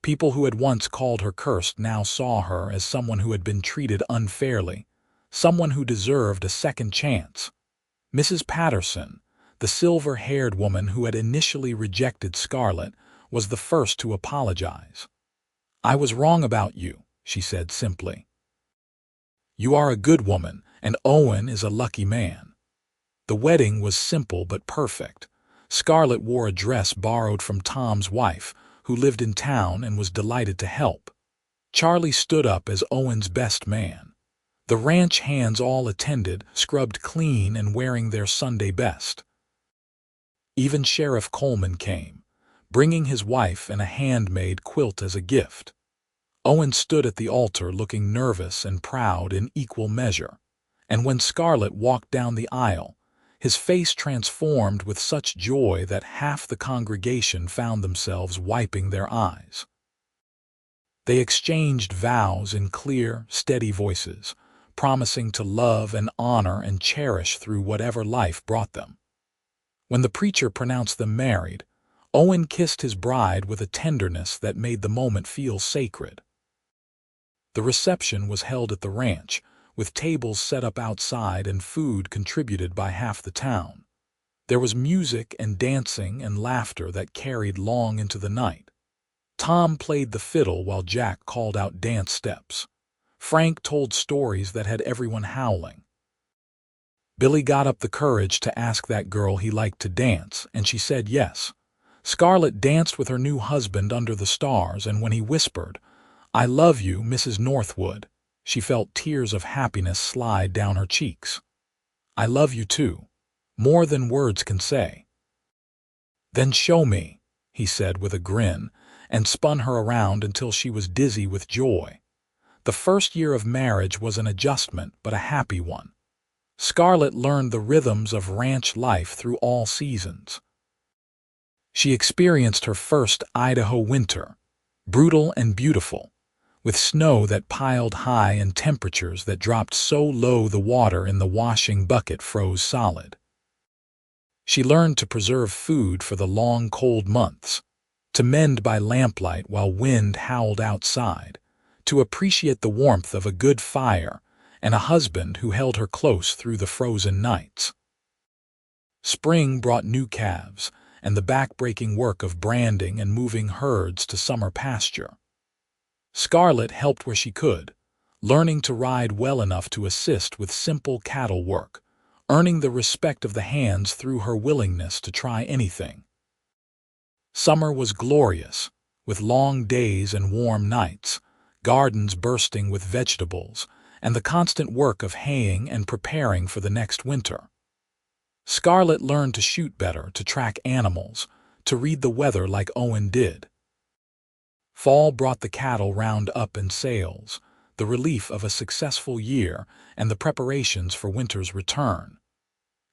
Speaker 1: People who had once called her cursed now saw her as someone who had been treated unfairly, someone who deserved a second chance. Mrs. Patterson, the silver-haired woman who had initially rejected Scarlett, was the first to apologize. "I was wrong about you," she said simply. "You are a good woman, and Owen is a lucky man." The wedding was simple but perfect. Scarlett wore a dress borrowed from Tom's wife, who lived in town and was delighted to help. Charlie stood up as Owen's best man. The ranch hands all attended, scrubbed clean and wearing their Sunday best. Even Sheriff Coleman came, bringing his wife and a handmade quilt as a gift. Owen stood at the altar looking nervous and proud in equal measure, and when Scarlett walked down the aisle, his face transformed with such joy that half the congregation found themselves wiping their eyes. They exchanged vows in clear, steady voices, promising to love and honor and cherish through whatever life brought them. When the preacher pronounced them married, Owen kissed his bride with a tenderness that made the moment feel sacred. The reception was held at the ranch, with tables set up outside and food contributed by half the town. There was music and dancing and laughter that carried long into the night. Tom played the fiddle while Jack called out dance steps. Frank told stories that had everyone howling. Billy got up the courage to ask that girl he liked to dance, and she said yes. Scarlett danced with her new husband under the stars, and when he whispered, "I love you, Mrs. Northwood," she felt tears of happiness slide down her cheeks. "I love you too, more than words can say." "Then show me," he said with a grin, and spun her around until she was dizzy with joy. The first year of marriage was an adjustment, but a happy one. Scarlett learned the rhythms of ranch life through all seasons. She experienced her first Idaho winter, brutal and beautiful, with snow that piled high and temperatures that dropped so low the water in the washing bucket froze solid. She learned to preserve food for the long cold months, to mend by lamplight while wind howled outside, to appreciate the warmth of a good fire and a husband who held her close through the frozen nights. Spring brought new calves and the back-breaking work of branding and moving herds to summer pasture. Scarlett helped where she could, learning to ride well enough to assist with simple cattle work, earning the respect of the hands through her willingness to try anything. Summer was glorious, with long days and warm nights, gardens bursting with vegetables, and the constant work of haying and preparing for the next winter. Scarlett learned to shoot better, to track animals, to read the weather like Owen did. Fall brought the cattle round up in sales, the relief of a successful year and the preparations for winter's return.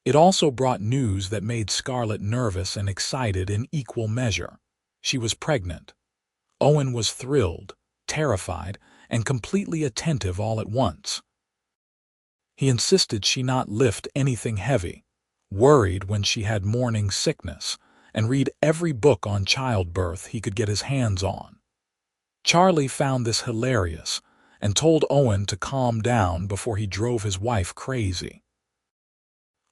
Speaker 1: It also brought news that made Scarlett nervous and excited in equal measure. She was pregnant. Owen was thrilled, terrified, and completely attentive all at once. He insisted she not lift anything heavy, worried when she had morning sickness, and read every book on childbirth he could get his hands on. Charlie found this hilarious and told Owen to calm down before he drove his wife crazy.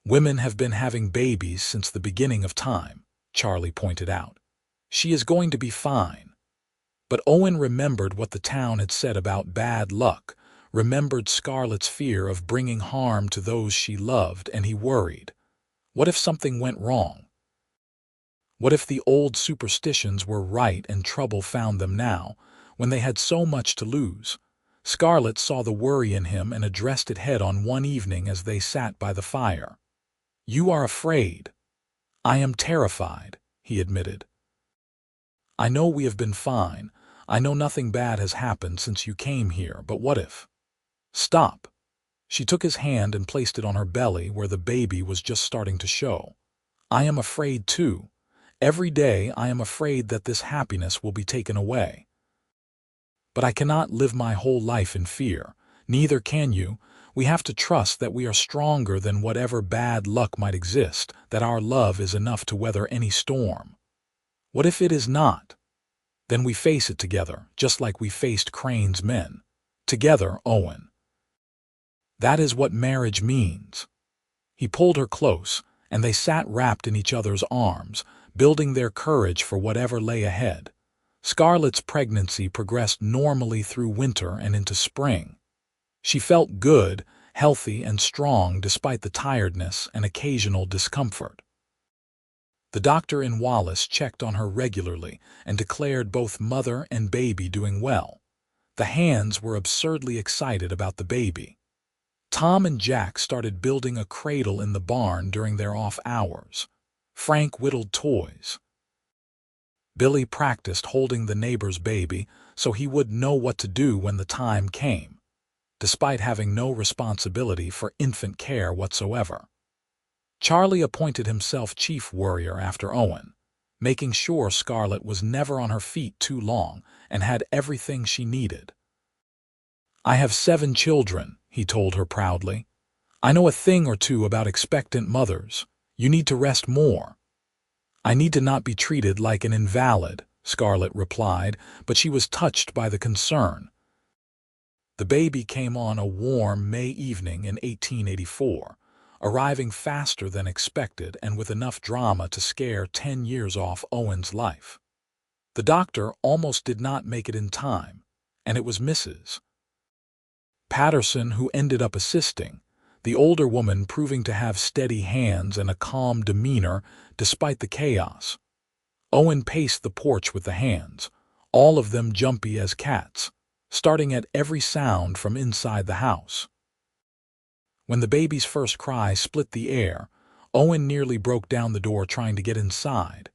Speaker 1: "Women have been having babies since the beginning of time," Charlie pointed out. "She is going to be fine." But Owen remembered what the town had said about bad luck, remembered Scarlett's fear of bringing harm to those she loved, and he worried. What if something went wrong? What if the old superstitions were right and trouble found them now, when they had so much to lose? Scarlett saw the worry in him and addressed it head-on one evening as they sat by the fire. "You are afraid." "I am terrified," he admitted. "I know we have been fine. I know nothing bad has happened since you came here, but what if—" "Stop." She took his hand and placed it on her belly where the baby was just starting to show. "I am afraid too. Every day I am afraid that this happiness will be taken away. But I cannot live my whole life in fear. Neither can you. We have to trust that we are stronger than whatever bad luck might exist, that our love is enough to weather any storm. What if it is not? Then we face it together, just like we faced Crane's men. Together, Owen. That is what marriage means." He pulled her close, and they sat wrapped in each other's arms, building their courage for whatever lay ahead. Scarlett's pregnancy progressed normally through winter and into spring. She felt good, healthy, and strong despite the tiredness and occasional discomfort. The doctor in Wallace checked on her regularly and declared both mother and baby doing well. The hands were absurdly excited about the baby. Tom and Jack started building a cradle in the barn during their off hours. Frank whittled toys. Billy practiced holding the neighbor's baby so he would know what to do when the time came, despite having no responsibility for infant care whatsoever. Charlie appointed himself chief worrier after Owen, making sure Scarlett was never on her feet too long and had everything she needed. "I have 7 children," he told her proudly. "I know a thing or two about expectant mothers. You need to rest more." "I need to not be treated like an invalid," Scarlett replied, but she was touched by the concern. The baby came on a warm May evening in 1884, arriving faster than expected and with enough drama to scare 10 years off Owen's life. The doctor almost did not make it in time, and it was Mrs. Patterson who ended up assisting, the older woman proving to have steady hands and a calm demeanor despite the chaos. Owen paced the porch with the hands, all of them jumpy as cats, starting at every sound from inside the house. When the baby's first cry split the air, Owen nearly broke down the door trying to get inside.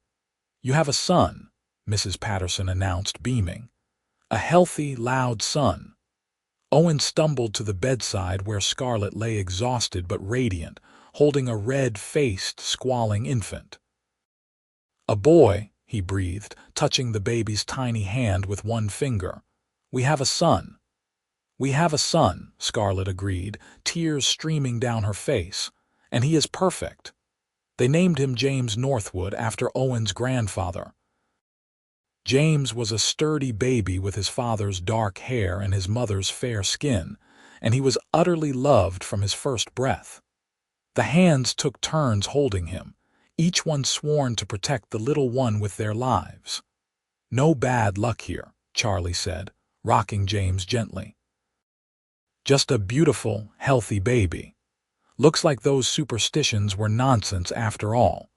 Speaker 1: "You have a son," Mrs. Patterson announced, beaming. "A healthy, loud son." Owen stumbled to the bedside where Scarlett lay exhausted but radiant, holding a red-faced, squalling infant. "A boy," he breathed, touching the baby's tiny hand with one finger. "We have a son." "We have a son," Scarlett agreed, tears streaming down her face. "And he is perfect." They named him James Northwood after Owen's grandfather. James was a sturdy baby with his father's dark hair and his mother's fair skin, and he was utterly loved from his first breath. The hands took turns holding him, each one sworn to protect the little one with their lives. "No bad luck here," Charlie said, rocking James gently. "Just a beautiful, healthy baby. Looks like those superstitions were nonsense after all."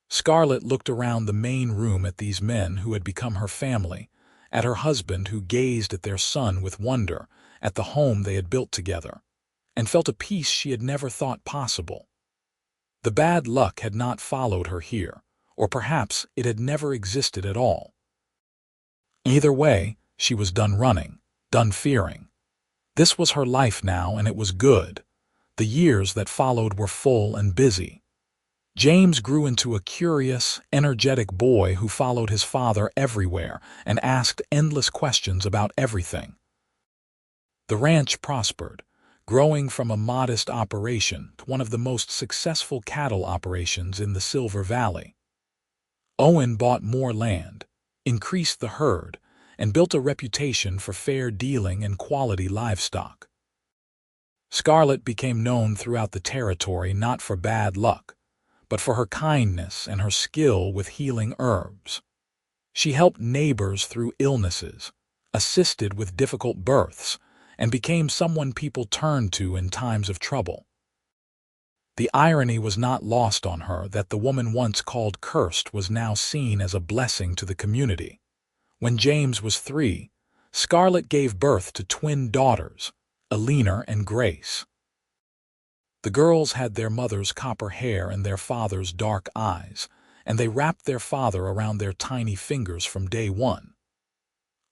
Speaker 1: Scarlett looked around the main room at these men who had become her family, at her husband who gazed at their son with wonder, at the home they had built together, and felt a peace she had never thought possible. The bad luck had not followed her here, or perhaps it had never existed at all. Either way, she was done running, done fearing. This was her life now, and it was good. The years that followed were full and busy. James grew into a curious, energetic boy who followed his father everywhere and asked endless questions about everything. The ranch prospered, growing from a modest operation to one of the most successful cattle operations in the Silver Valley. Owen bought more land, increased the herd, and built a reputation for fair dealing and quality livestock. Scarlett became known throughout the territory not for bad luck, but for her kindness and her skill with healing herbs. She helped neighbors through illnesses, assisted with difficult births, and became someone people turned to in times of trouble. The irony was not lost on her that the woman once called cursed was now seen as a blessing to the community. When James was 3, Scarlett gave birth to twin daughters, Eleanor and Grace. The girls had their mother's copper hair and their father's dark eyes, and they wrapped their father around their tiny fingers from day one.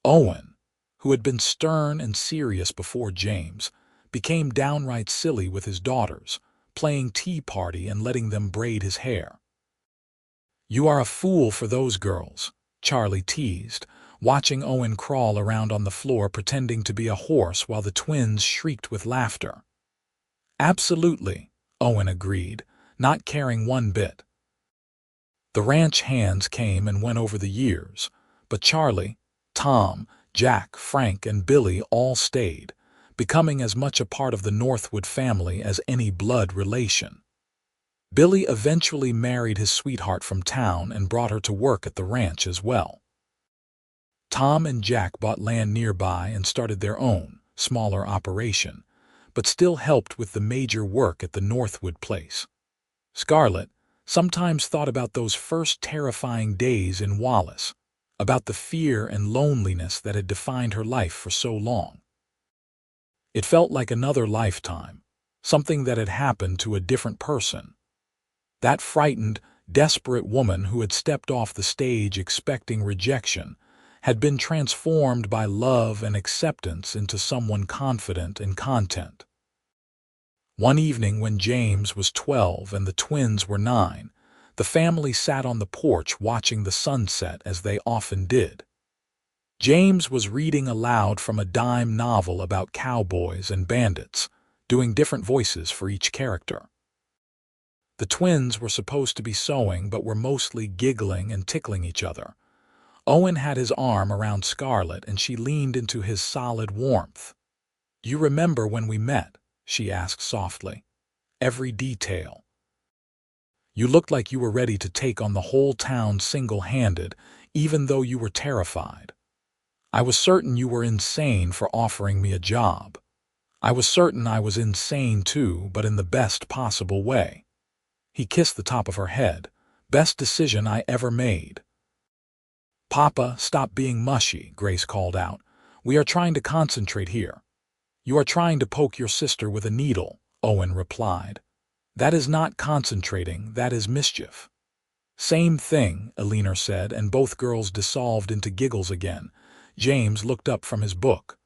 Speaker 1: Owen, who had been stern and serious before James, became downright silly with his daughters, playing tea party and letting them braid his hair. "You are a fool for those girls," Charlie teased, watching Owen crawl around on the floor pretending to be a horse while the twins shrieked with laughter. "Absolutely," Owen agreed, not caring one bit. The ranch hands came and went over the years, but Charlie, Tom, Jack, Frank, and Billy all stayed, becoming as much a part of the Northwood family as any blood relation. Billy eventually married his sweetheart from town and brought her to work at the ranch as well. Tom and Jack bought land nearby and started their own, smaller operation, but still helped with the major work at the Northwood place. Scarlett sometimes thought about those first terrifying days in Wallace, about the fear and loneliness that had defined her life for so long. It felt like another lifetime, something that had happened to a different person. That frightened, desperate woman who had stepped off the stage expecting rejection had been transformed by love and acceptance into someone confident and content. One evening when James was 12 and the twins were 9, the family sat on the porch watching the sunset as they often did. James was reading aloud from a dime novel about cowboys and bandits, doing different voices for each character. The twins were supposed to be sewing but were mostly giggling and tickling each other. Owen had his arm around Scarlett and she leaned into his solid warmth. "You remember when we met?" she asked softly. "Every detail. You looked like you were ready to take on the whole town single-handed, even though you were terrified. I was certain you were insane for offering me a job. I was certain I was insane too, but in the best possible way." He kissed the top of her head. "Best decision I ever made." "Papa, stop being mushy," Grace called out. "We are trying to concentrate here." "You are trying to poke your sister with a needle," Owen replied. "That is not concentrating, that is mischief." "Same thing," Eleanor said, and both girls dissolved into giggles again. James looked up from his book.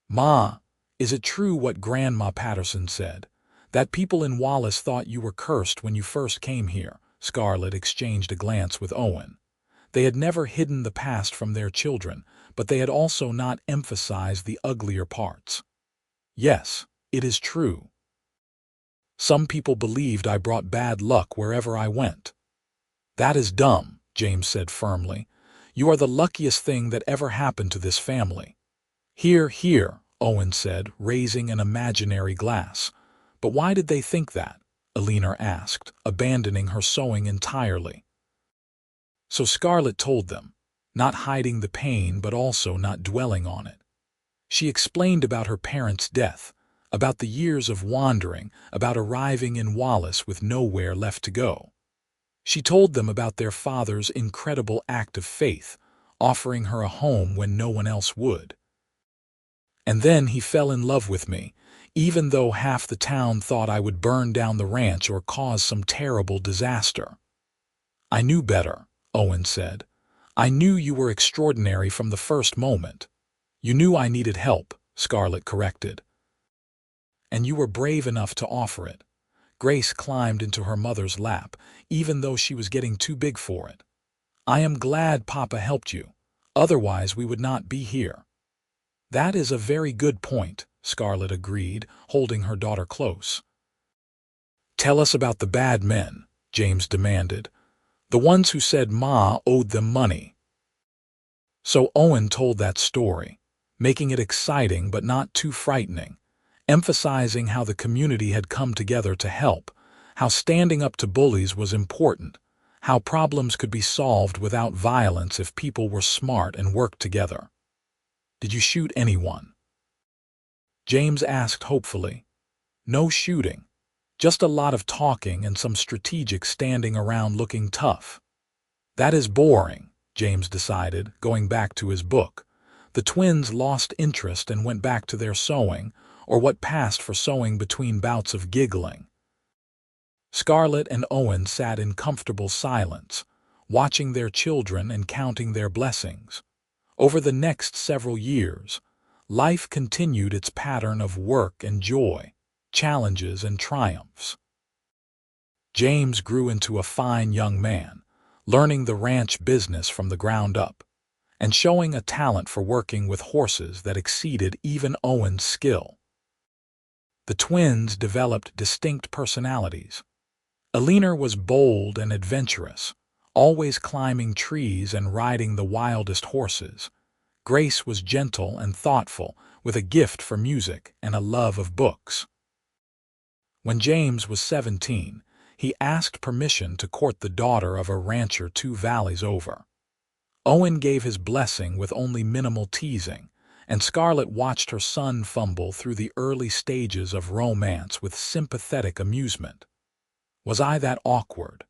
Speaker 1: "Ma, is it true what Grandma Patterson said? That people in Wallace thought you were cursed when you first came here?" Scarlett exchanged a glance with Owen. They had never hidden the past from their children, but they had also not emphasized the uglier parts. "Yes, it is true. Some people believed I brought bad luck wherever I went." "That is dumb," James said firmly. "You are the luckiest thing that ever happened to this family." "Here, here," Owen said, raising an imaginary glass. "But why did they think that?" Eleanor asked, abandoning her sewing entirely. So Scarlett told them, not hiding the pain but also not dwelling on it. She explained about her parents' death, about the years of wandering, about arriving in Wallace with nowhere left to go. She told them about their father's incredible act of faith, offering her a home when no one else would. "And then he fell in love with me, even though half the town thought I would burn down the ranch or cause some terrible disaster." "I knew better," Owen said. "I knew you were extraordinary from the first moment." "You knew I needed help," Scarlett corrected. "And you were brave enough to offer it." Grace climbed into her mother's lap, even though she was getting too big for it. "I am glad Papa helped you. Otherwise we would not be here." "That is a very good point," Scarlett agreed, holding her daughter close. "Tell us about the bad men," James demanded. "The ones who said Ma owed them money." So Owen told that story, making it exciting but not too frightening, emphasizing how the community had come together to help, how standing up to bullies was important, how problems could be solved without violence if people were smart and worked together. "Did you shoot anyone?" James asked hopefully. "No shooting. Just a lot of talking and some strategic standing around looking tough." "That is boring," James decided, going back to his book. The twins lost interest and went back to their sewing, or what passed for sewing between bouts of giggling. Scarlett and Owen sat in comfortable silence, watching their children and counting their blessings. Over the next several years, life continued its pattern of work and joy, challenges and triumphs. James grew into a fine young man, learning the ranch business from the ground up, and showing a talent for working with horses that exceeded even Owen's skill. The twins developed distinct personalities. Eleanor was bold and adventurous, always climbing trees and riding the wildest horses. Grace was gentle and thoughtful, with a gift for music and a love of books. When James was 17, he asked permission to court the daughter of a rancher 2 valleys over. Owen gave his blessing with only minimal teasing, and Scarlett watched her son fumble through the early stages of romance with sympathetic amusement. Was I that awkward?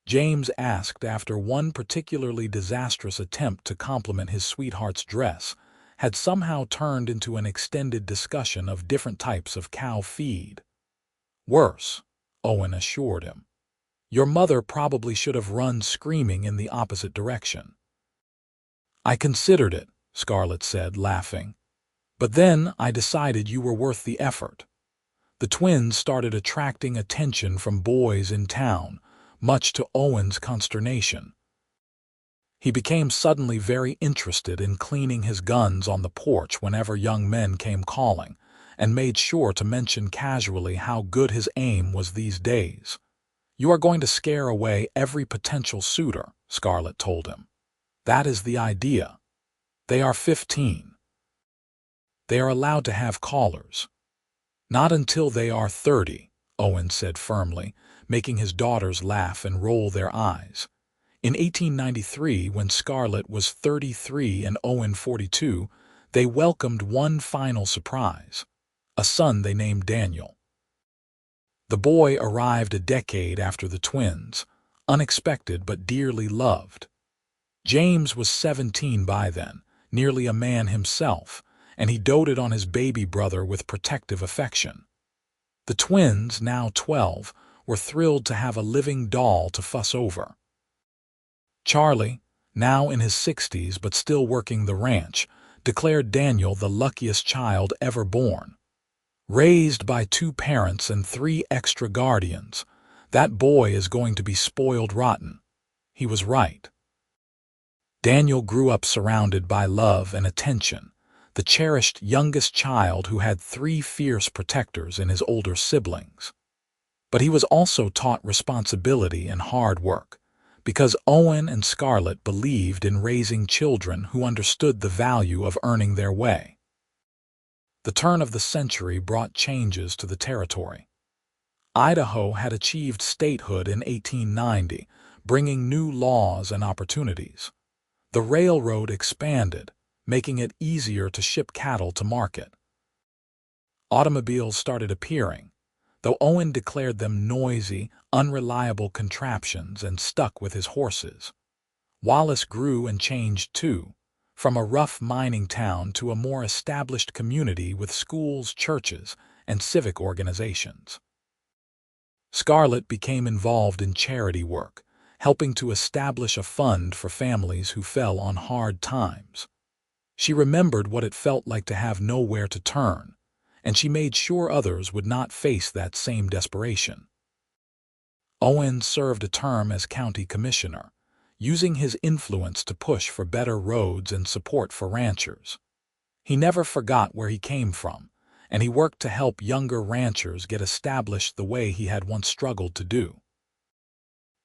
Speaker 1: James asked after one particularly disastrous attempt to compliment his sweetheart's dress had somehow turned into an extended discussion of different types of cow feed. Worse, Owen assured him. Your mother probably should have run screaming in the opposite direction. I considered it, Scarlett said, laughing. But then I decided you were worth the effort. The twins started attracting attention from boys in town, much to Owen's consternation. He became suddenly very interested in cleaning his guns on the porch whenever young men came calling, and made sure to mention casually how good his aim was these days. You are going to scare away every potential suitor, Scarlett told him. That is the idea. They are 15. They are allowed to have callers. Not until they are 30, Owen said firmly, making his daughters laugh and roll their eyes. In 1893, when Scarlett was 33 and Owen 42, they welcomed one final surprise, a son they named Daniel. The boy arrived a decade after the twins, unexpected but dearly loved. James was 17 by then, nearly a man himself, and he doted on his baby brother with protective affection. The twins, now 12, were thrilled to have a living doll to fuss over. Charlie, now in his 60s but still working the ranch, declared Daniel the luckiest child ever born. Raised by 2 parents and 3 extra guardians, that boy is going to be spoiled rotten. He was right. Daniel grew up surrounded by love and attention, the cherished youngest child who had 3 fierce protectors in his older siblings. But he was also taught responsibility and hard work, because Owen and Scarlett believed in raising children who understood the value of earning their way. The turn of the century brought changes to the territory. Idaho had achieved statehood in 1890, bringing new laws and opportunities. The railroad expanded, making it easier to ship cattle to market. Automobiles started appearing, though Owen declared them noisy, unreliable contraptions and stuck with his horses. Wallace grew and changed too, from a rough mining town to a more established community with schools, churches, and civic organizations. Scarlett became involved in charity work, helping to establish a fund for families who fell on hard times. She remembered what it felt like to have nowhere to turn, and she made sure others would not face that same desperation. Owen served a term as county commissioner, using his influence to push for better roads and support for ranchers. He never forgot where he came from, and he worked to help younger ranchers get established the way he had once struggled to do.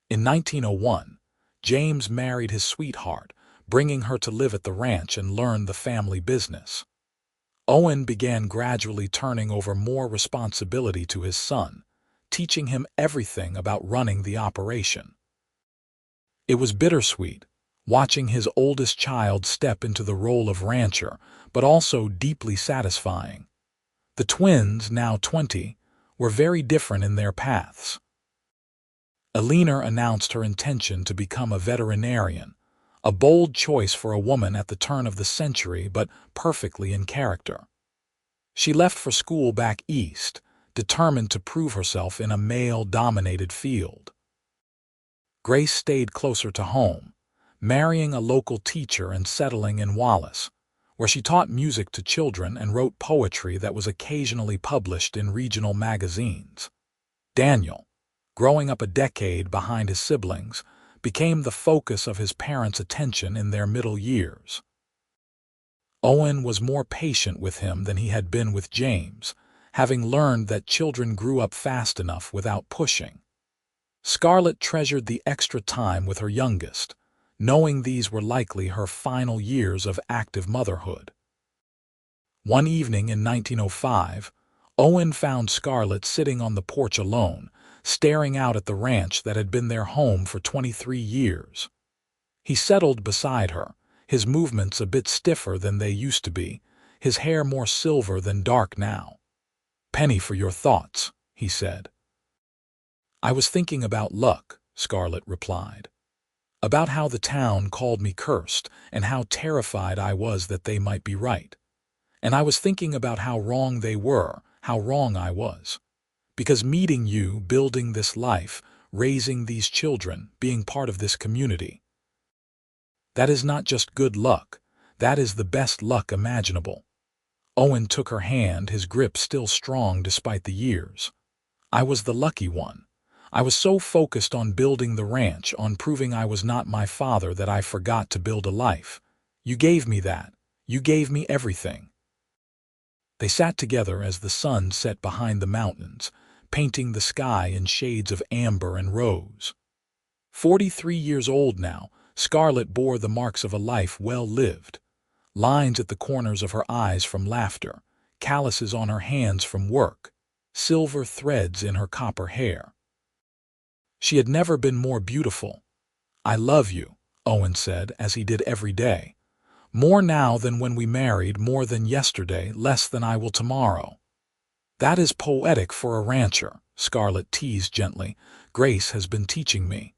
Speaker 1: In 1901, James married his sweetheart, bringing her to live at the ranch and learn the family business. Owen began gradually turning over more responsibility to his son, teaching him everything about running the operation. It was bittersweet, watching his oldest child step into the role of rancher, but also deeply satisfying. The twins, now 20, were very different in their paths. Eleanor announced her intention to become a veterinarian, A bold choice for a woman at the turn of the century, but perfectly in character. She left for school back east, determined to prove herself in a male-dominated field. Grace stayed closer to home, marrying a local teacher and settling in Wallace, where she taught music to children and wrote poetry that was occasionally published in regional magazines. Daniel, growing up a decade behind his siblings, became the focus of his parents' attention in their middle years. Owen was more patient with him than he had been with James, having learned that children grew up fast enough without pushing. Scarlett treasured the extra time with her youngest, knowing these were likely her final years of active motherhood. One evening in 1905, Owen found Scarlett sitting on the porch alone, staring out at the ranch that had been their home for 23 years. He settled beside her, his movements a bit stiffer than they used to be, his hair more silver than dark now. "Penny for your thoughts," he said. "I was thinking about luck," Scarlett replied. "About how the town called me cursed and how terrified I was that they might be right. And I was thinking about how wrong they were, how wrong I was. Because meeting you, building this life, raising these children, being part of this community, that is not just good luck, that is the best luck imaginable." Owen took her hand, his grip still strong despite the years. "I was the lucky one. I was so focused on building the ranch, on proving I was not my father, that I forgot to build a life. You gave me that. You gave me everything." They sat together as the sun set behind the mountains, painting the sky in shades of amber and rose. 43 years old now, Scarlett bore the marks of a life well lived. Lines at the corners of her eyes from laughter, calluses on her hands from work, silver threads in her copper hair. She had never been more beautiful. "I love you," Owen said, as he did every day. "More now than when we married, more than yesterday, less than I will tomorrow." "That is poetic for a rancher," Scarlett teased gently. "Grace has been teaching me.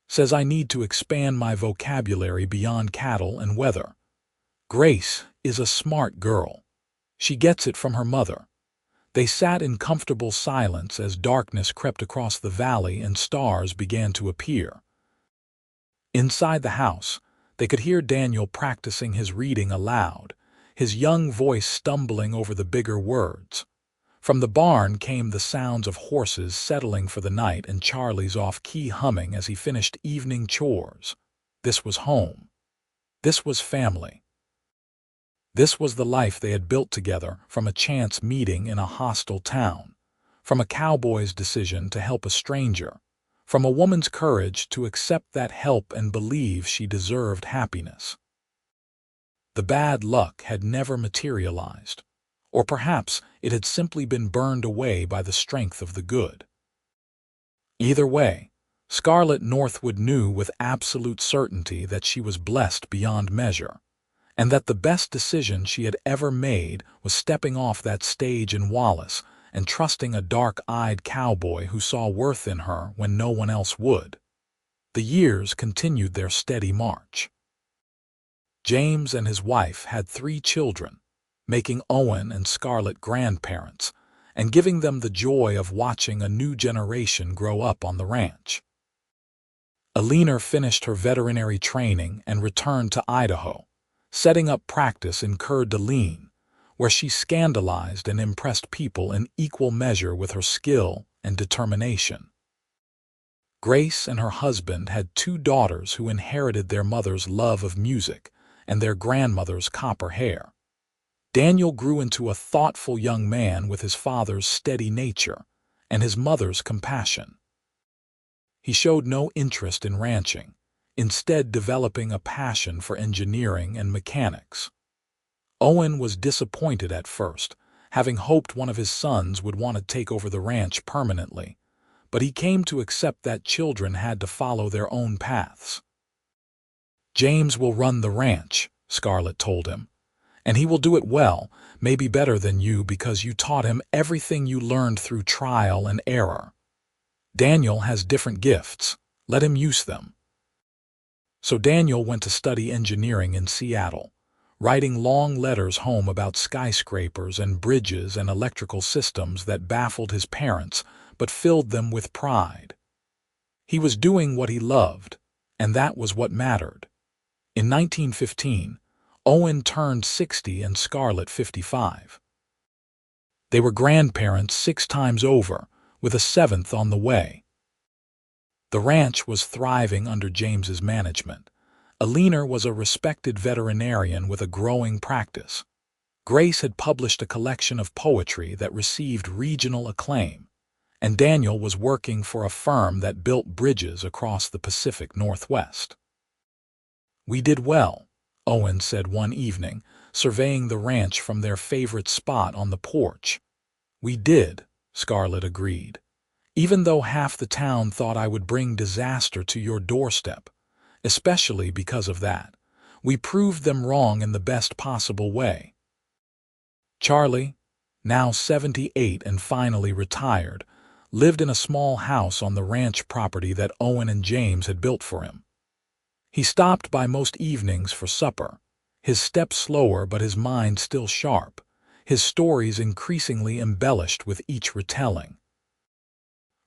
Speaker 1: Says I need to expand my vocabulary beyond cattle and weather. Grace is a smart girl. She gets it from her mother." They sat in comfortable silence as darkness crept across the valley and stars began to appear. Inside the house, they could hear Daniel practicing his reading aloud, his young voice stumbling over the bigger words. From the barn came the sounds of horses settling for the night and Charlie's off-key humming as he finished evening chores. This was home. This was family. This was the life they had built together, from a chance meeting in a hostile town, from a cowboy's decision to help a stranger, from a woman's courage to accept that help and believe she deserved happiness. The bad luck had never materialized, or perhaps it had simply been burned away by the strength of the good. Either way, Scarlett Northwood knew with absolute certainty that she was blessed beyond measure, and that the best decision she had ever made was stepping off that stage in Wallace and trusting a dark-eyed cowboy who saw worth in her when no one else would. The years continued their steady march. James and his wife had 3 children, making Owen and Scarlett grandparents, and giving them the joy of watching a new generation grow up on the ranch. Eleanor finished her veterinary training and returned to Idaho, setting up practice in Coeur d'Alene, where she scandalized and impressed people in equal measure with her skill and determination. Grace and her husband had 2 daughters who inherited their mother's love of music and their grandmother's copper hair. Daniel grew into a thoughtful young man with his father's steady nature and his mother's compassion. He showed no interest in ranching, instead developing a passion for engineering and mechanics. Owen was disappointed at first, having hoped one of his sons would want to take over the ranch permanently, but he came to accept that children had to follow their own paths. "James will run the ranch," Scarlett told him, "and he will do it well, maybe better than you because you taught him everything you learned through trial and error. Daniel has different gifts. Let him use them." So Daniel went to study engineering in Seattle, writing long letters home about skyscrapers and bridges and electrical systems that baffled his parents but filled them with pride. He was doing what he loved, and that was what mattered. In 1915, Owen turned 60 and Scarlett 55. They were grandparents 6 times over, with a 7th on the way. The ranch was thriving under James's management. Alina was a respected veterinarian with a growing practice. Grace had published a collection of poetry that received regional acclaim, and Daniel was working for a firm that built bridges across the Pacific Northwest. "We did well," Owen said one evening, surveying the ranch from their favorite spot on the porch. "We did," Scarlett agreed, "even though half the town thought I would bring disaster to your doorstep. Especially because of that. We proved them wrong in the best possible way." Charlie, now 78 and finally retired, lived in a small house on the ranch property that Owen and James had built for him. He stopped by most evenings for supper, his step slower but his mind still sharp, his stories increasingly embellished with each retelling.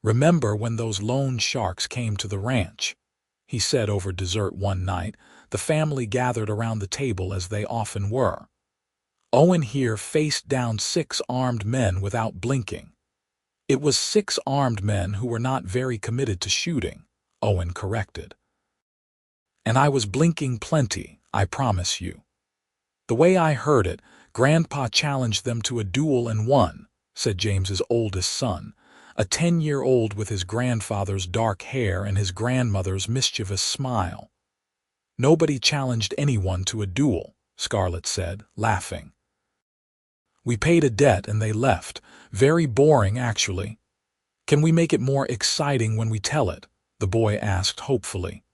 Speaker 1: "Remember when those loan sharks came to the ranch?" he said over dessert one night. The family gathered around the table as they often were. Owen here faced down 6 armed men without blinking. "It was 6 armed men who were not very committed to shooting," Owen corrected. "And I was blinking plenty, I promise you." "The way I heard it, Grandpa challenged them to a duel and won," said James's oldest son, a 10-year-old with his grandfather's dark hair and his grandmother's mischievous smile. "Nobody challenged anyone to a duel," Scarlett said, laughing. "We paid a debt and they left. Very boring, actually." "Can we make it more exciting when we tell it?" the boy asked hopefully.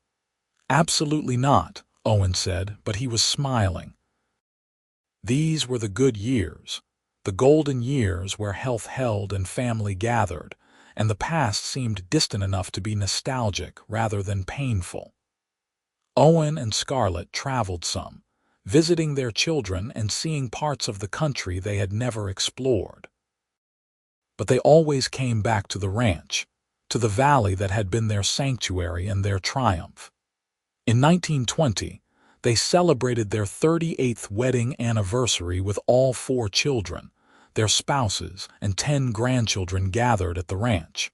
Speaker 1: "Absolutely not," Owen said, but he was smiling. These were the good years. The golden years where health held and family gathered, and the past seemed distant enough to be nostalgic rather than painful. Owen and Scarlett traveled some, visiting their children and seeing parts of the country they had never explored. But they always came back to the ranch, to the valley that had been their sanctuary and their triumph. In 1920, they celebrated their 38th wedding anniversary with all 4 children, their spouses, and 10 grandchildren gathered at the ranch.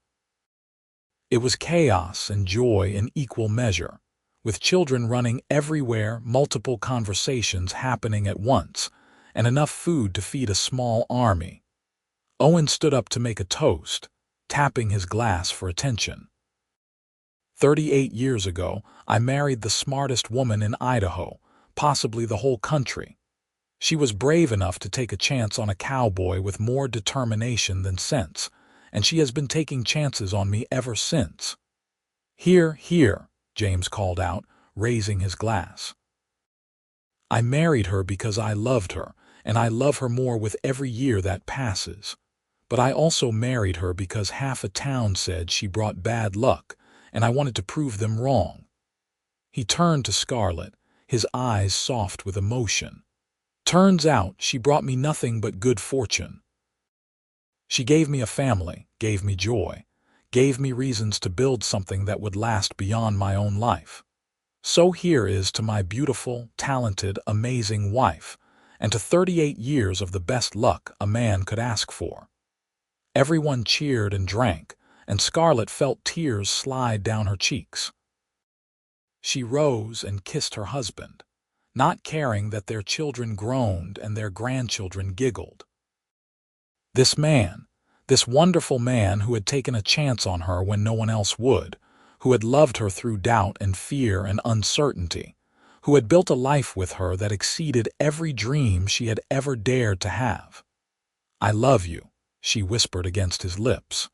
Speaker 1: It was chaos and joy in equal measure, with children running everywhere, multiple conversations happening at once, and enough food to feed a small army. Owen stood up to make a toast, tapping his glass for attention. 38 years ago, I married the smartest woman in Idaho, possibly the whole country. She was brave enough to take a chance on a cowboy with more determination than sense, and she has been taking chances on me ever since." "Here, here," James called out, raising his glass. "I married her because I loved her, and I love her more with every year that passes. But I also married her because half a town said she brought bad luck, and I wanted to prove them wrong." He turned to Scarlett, his eyes soft with emotion. "Turns out she brought me nothing but good fortune. She gave me a family, gave me joy, gave me reasons to build something that would last beyond my own life. So here is to my beautiful, talented, amazing wife, and to 38 years of the best luck a man could ask for." Everyone cheered and drank, and Scarlett felt tears slide down her cheeks. She rose and kissed her husband, not caring that their children groaned and their grandchildren giggled. This man, this wonderful man who had taken a chance on her when no one else would, who had loved her through doubt and fear and uncertainty, who had built a life with her that exceeded every dream she had ever dared to have. "I love you," she whispered against his lips.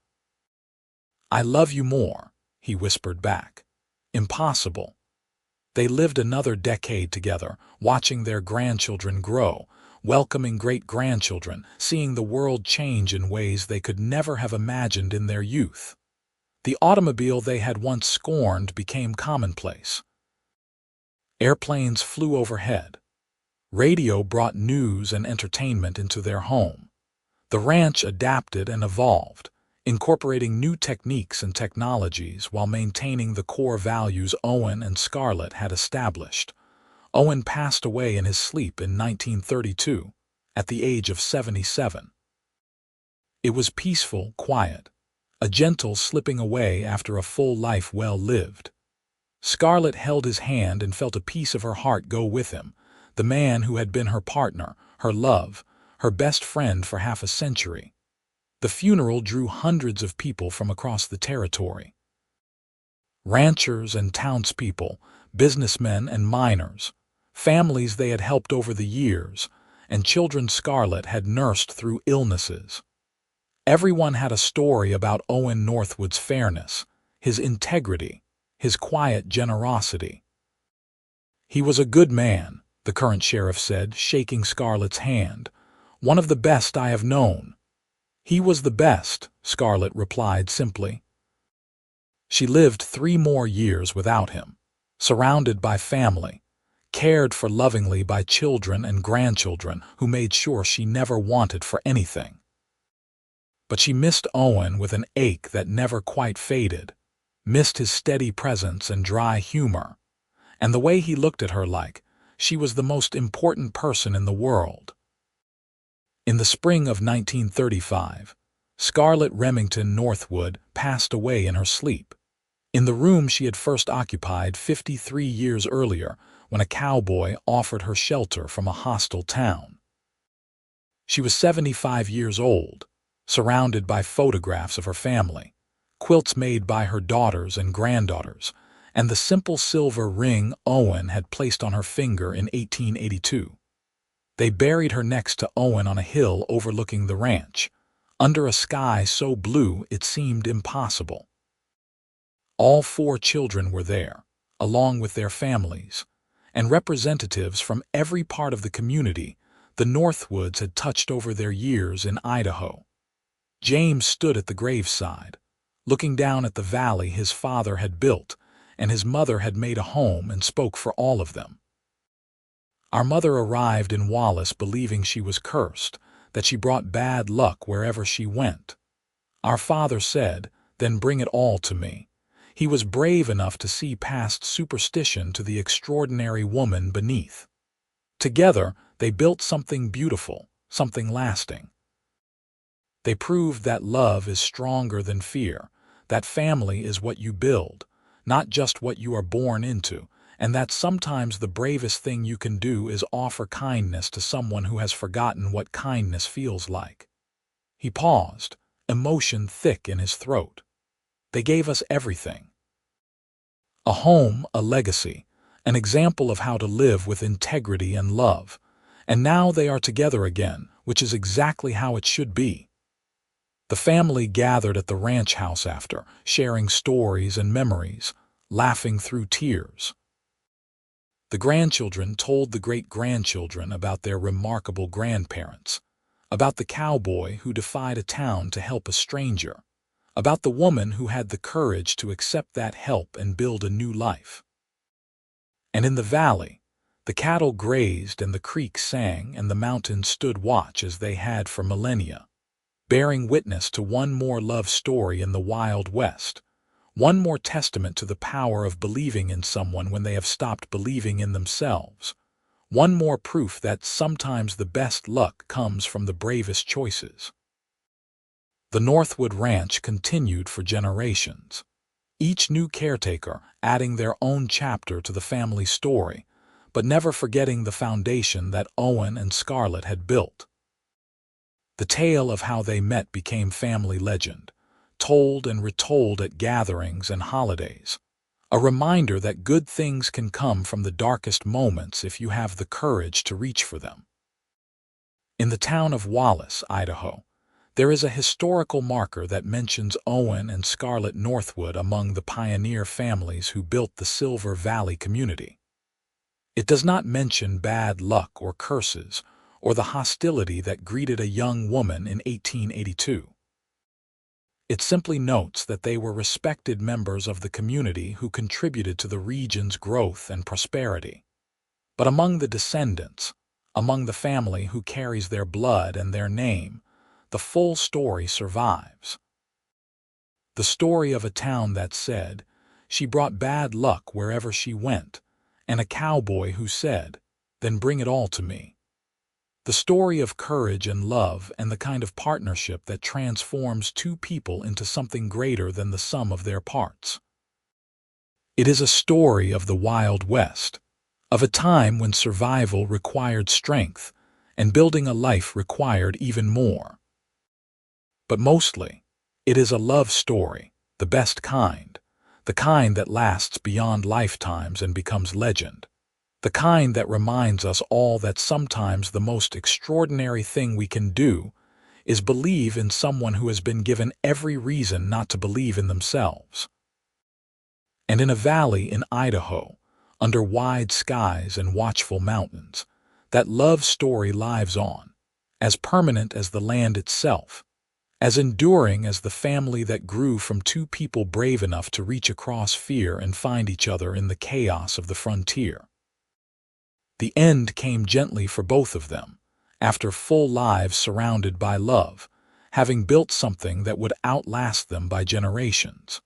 Speaker 1: "I love you more," he whispered back. Impossible. They lived another decade together, watching their grandchildren grow, welcoming great-grandchildren, seeing the world change in ways they could never have imagined in their youth. The automobile they had once scorned became commonplace. Airplanes flew overhead. Radio brought news and entertainment into their home. The ranch adapted and evolved, incorporating new techniques and technologies while maintaining the core values Owen and Scarlett had established. Owen passed away in his sleep in 1932, at the age of 77. It was peaceful, quiet, a gentle slipping away after a full life well lived. Scarlett held his hand and felt a piece of her heart go with him, the man who had been her partner, her love, her best friend for half a century. The funeral drew hundreds of people from across the territory. Ranchers and townspeople, businessmen and miners, families they had helped over the years, and children Scarlett had nursed through illnesses. Everyone had a story about Owen Northwood's fairness, his integrity, his quiet generosity. "He was a good man," the current sheriff said, shaking Scarlett's hand. "One of the best I have known." "He was the best," Scarlett replied simply. She lived 3 more years without him, surrounded by family, cared for lovingly by children and grandchildren who made sure she never wanted for anything. But she missed Owen with an ache that never quite faded, missed his steady presence and dry humor, and the way he looked at her like she was the most important person in the world. In the spring of 1935, Scarlett Remington Northwood passed away in her sleep, in the room she had first occupied 53 years earlier when a cowboy offered her shelter from a hostile town. She was 75 years old, surrounded by photographs of her family, quilts made by her daughters and granddaughters, and the simple silver ring Owen had placed on her finger in 1882. They buried her next to Owen on a hill overlooking the ranch, under a sky so blue it seemed impossible. All 4 children were there, along with their families, and representatives from every part of the community the Northwoods had touched over their years in Idaho. James stood at the graveside, looking down at the valley his father had built and his mother had made a home, and spoke for all of them. "Our mother arrived in Wallace believing she was cursed, that she brought bad luck wherever she went. Our father said, 'Then bring it all to me.' He was brave enough to see past superstition to the extraordinary woman beneath. Together, they built something beautiful, something lasting. They proved that love is stronger than fear, that family is what you build, not just what you are born into, and that sometimes the bravest thing you can do is offer kindness to someone who has forgotten what kindness feels like." He paused, emotion thick in his throat. "They gave us everything. A home, a legacy, an example of how to live with integrity and love. And now they are together again, which is exactly how it should be." The family gathered at the ranch house after, sharing stories and memories, laughing through tears. The grandchildren told the great-grandchildren about their remarkable grandparents, about the cowboy who defied a town to help a stranger, about the woman who had the courage to accept that help and build a new life. And in the valley, the cattle grazed and the creek sang and the mountains stood watch as they had for millennia, bearing witness to one more love story in the Wild West, one more testament to the power of believing in someone when they have stopped believing in themselves, one more proof that sometimes the best luck comes from the bravest choices. The Northwood Ranch continued for generations, each new caretaker adding their own chapter to the family story, but never forgetting the foundation that Owen and Scarlett had built. The tale of how they met became family legend, told and retold at gatherings and holidays, a reminder that good things can come from the darkest moments if you have the courage to reach for them. In the town of Wallace, Idaho, there is a historical marker that mentions Owen and Scarlett Northwood among the pioneer families who built the Silver Valley community. It does not mention bad luck or curses, or the hostility that greeted a young woman in 1882. It simply notes that they were respected members of the community who contributed to the region's growth and prosperity. But among the descendants, among the family who carries their blood and their name, the full story survives. The story of a town that said, "She brought bad luck wherever she went," and a cowboy who said, "Then bring it all to me." The story of courage and love and the kind of partnership that transforms two people into something greater than the sum of their parts. It is a story of the Wild West, of a time when survival required strength and building a life required even more. But mostly, it is a love story, the best kind, the kind that lasts beyond lifetimes and becomes legend, the kind that reminds us all that sometimes the most extraordinary thing we can do is believe in someone who has been given every reason not to believe in themselves. And in a valley in Idaho, under wide skies and watchful mountains, that love story lives on, as permanent as the land itself, as enduring as the family that grew from two people brave enough to reach across fear and find each other in the chaos of the frontier. The end came gently for both of them, after full lives surrounded by love, having built something that would outlast them by generations.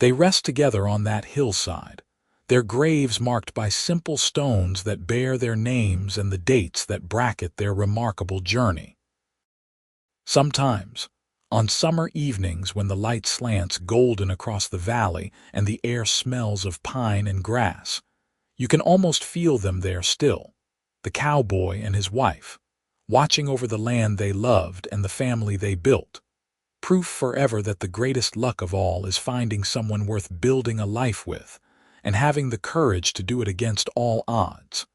Speaker 1: They rest together on that hillside, their graves marked by simple stones that bear their names and the dates that bracket their remarkable journey. Sometimes, on summer evenings when the light slants golden across the valley and the air smells of pine and grass, you can almost feel them there still, the cowboy and his wife, watching over the land they loved and the family they built. Proof forever that the greatest luck of all is finding someone worth building a life with and having the courage to do it against all odds.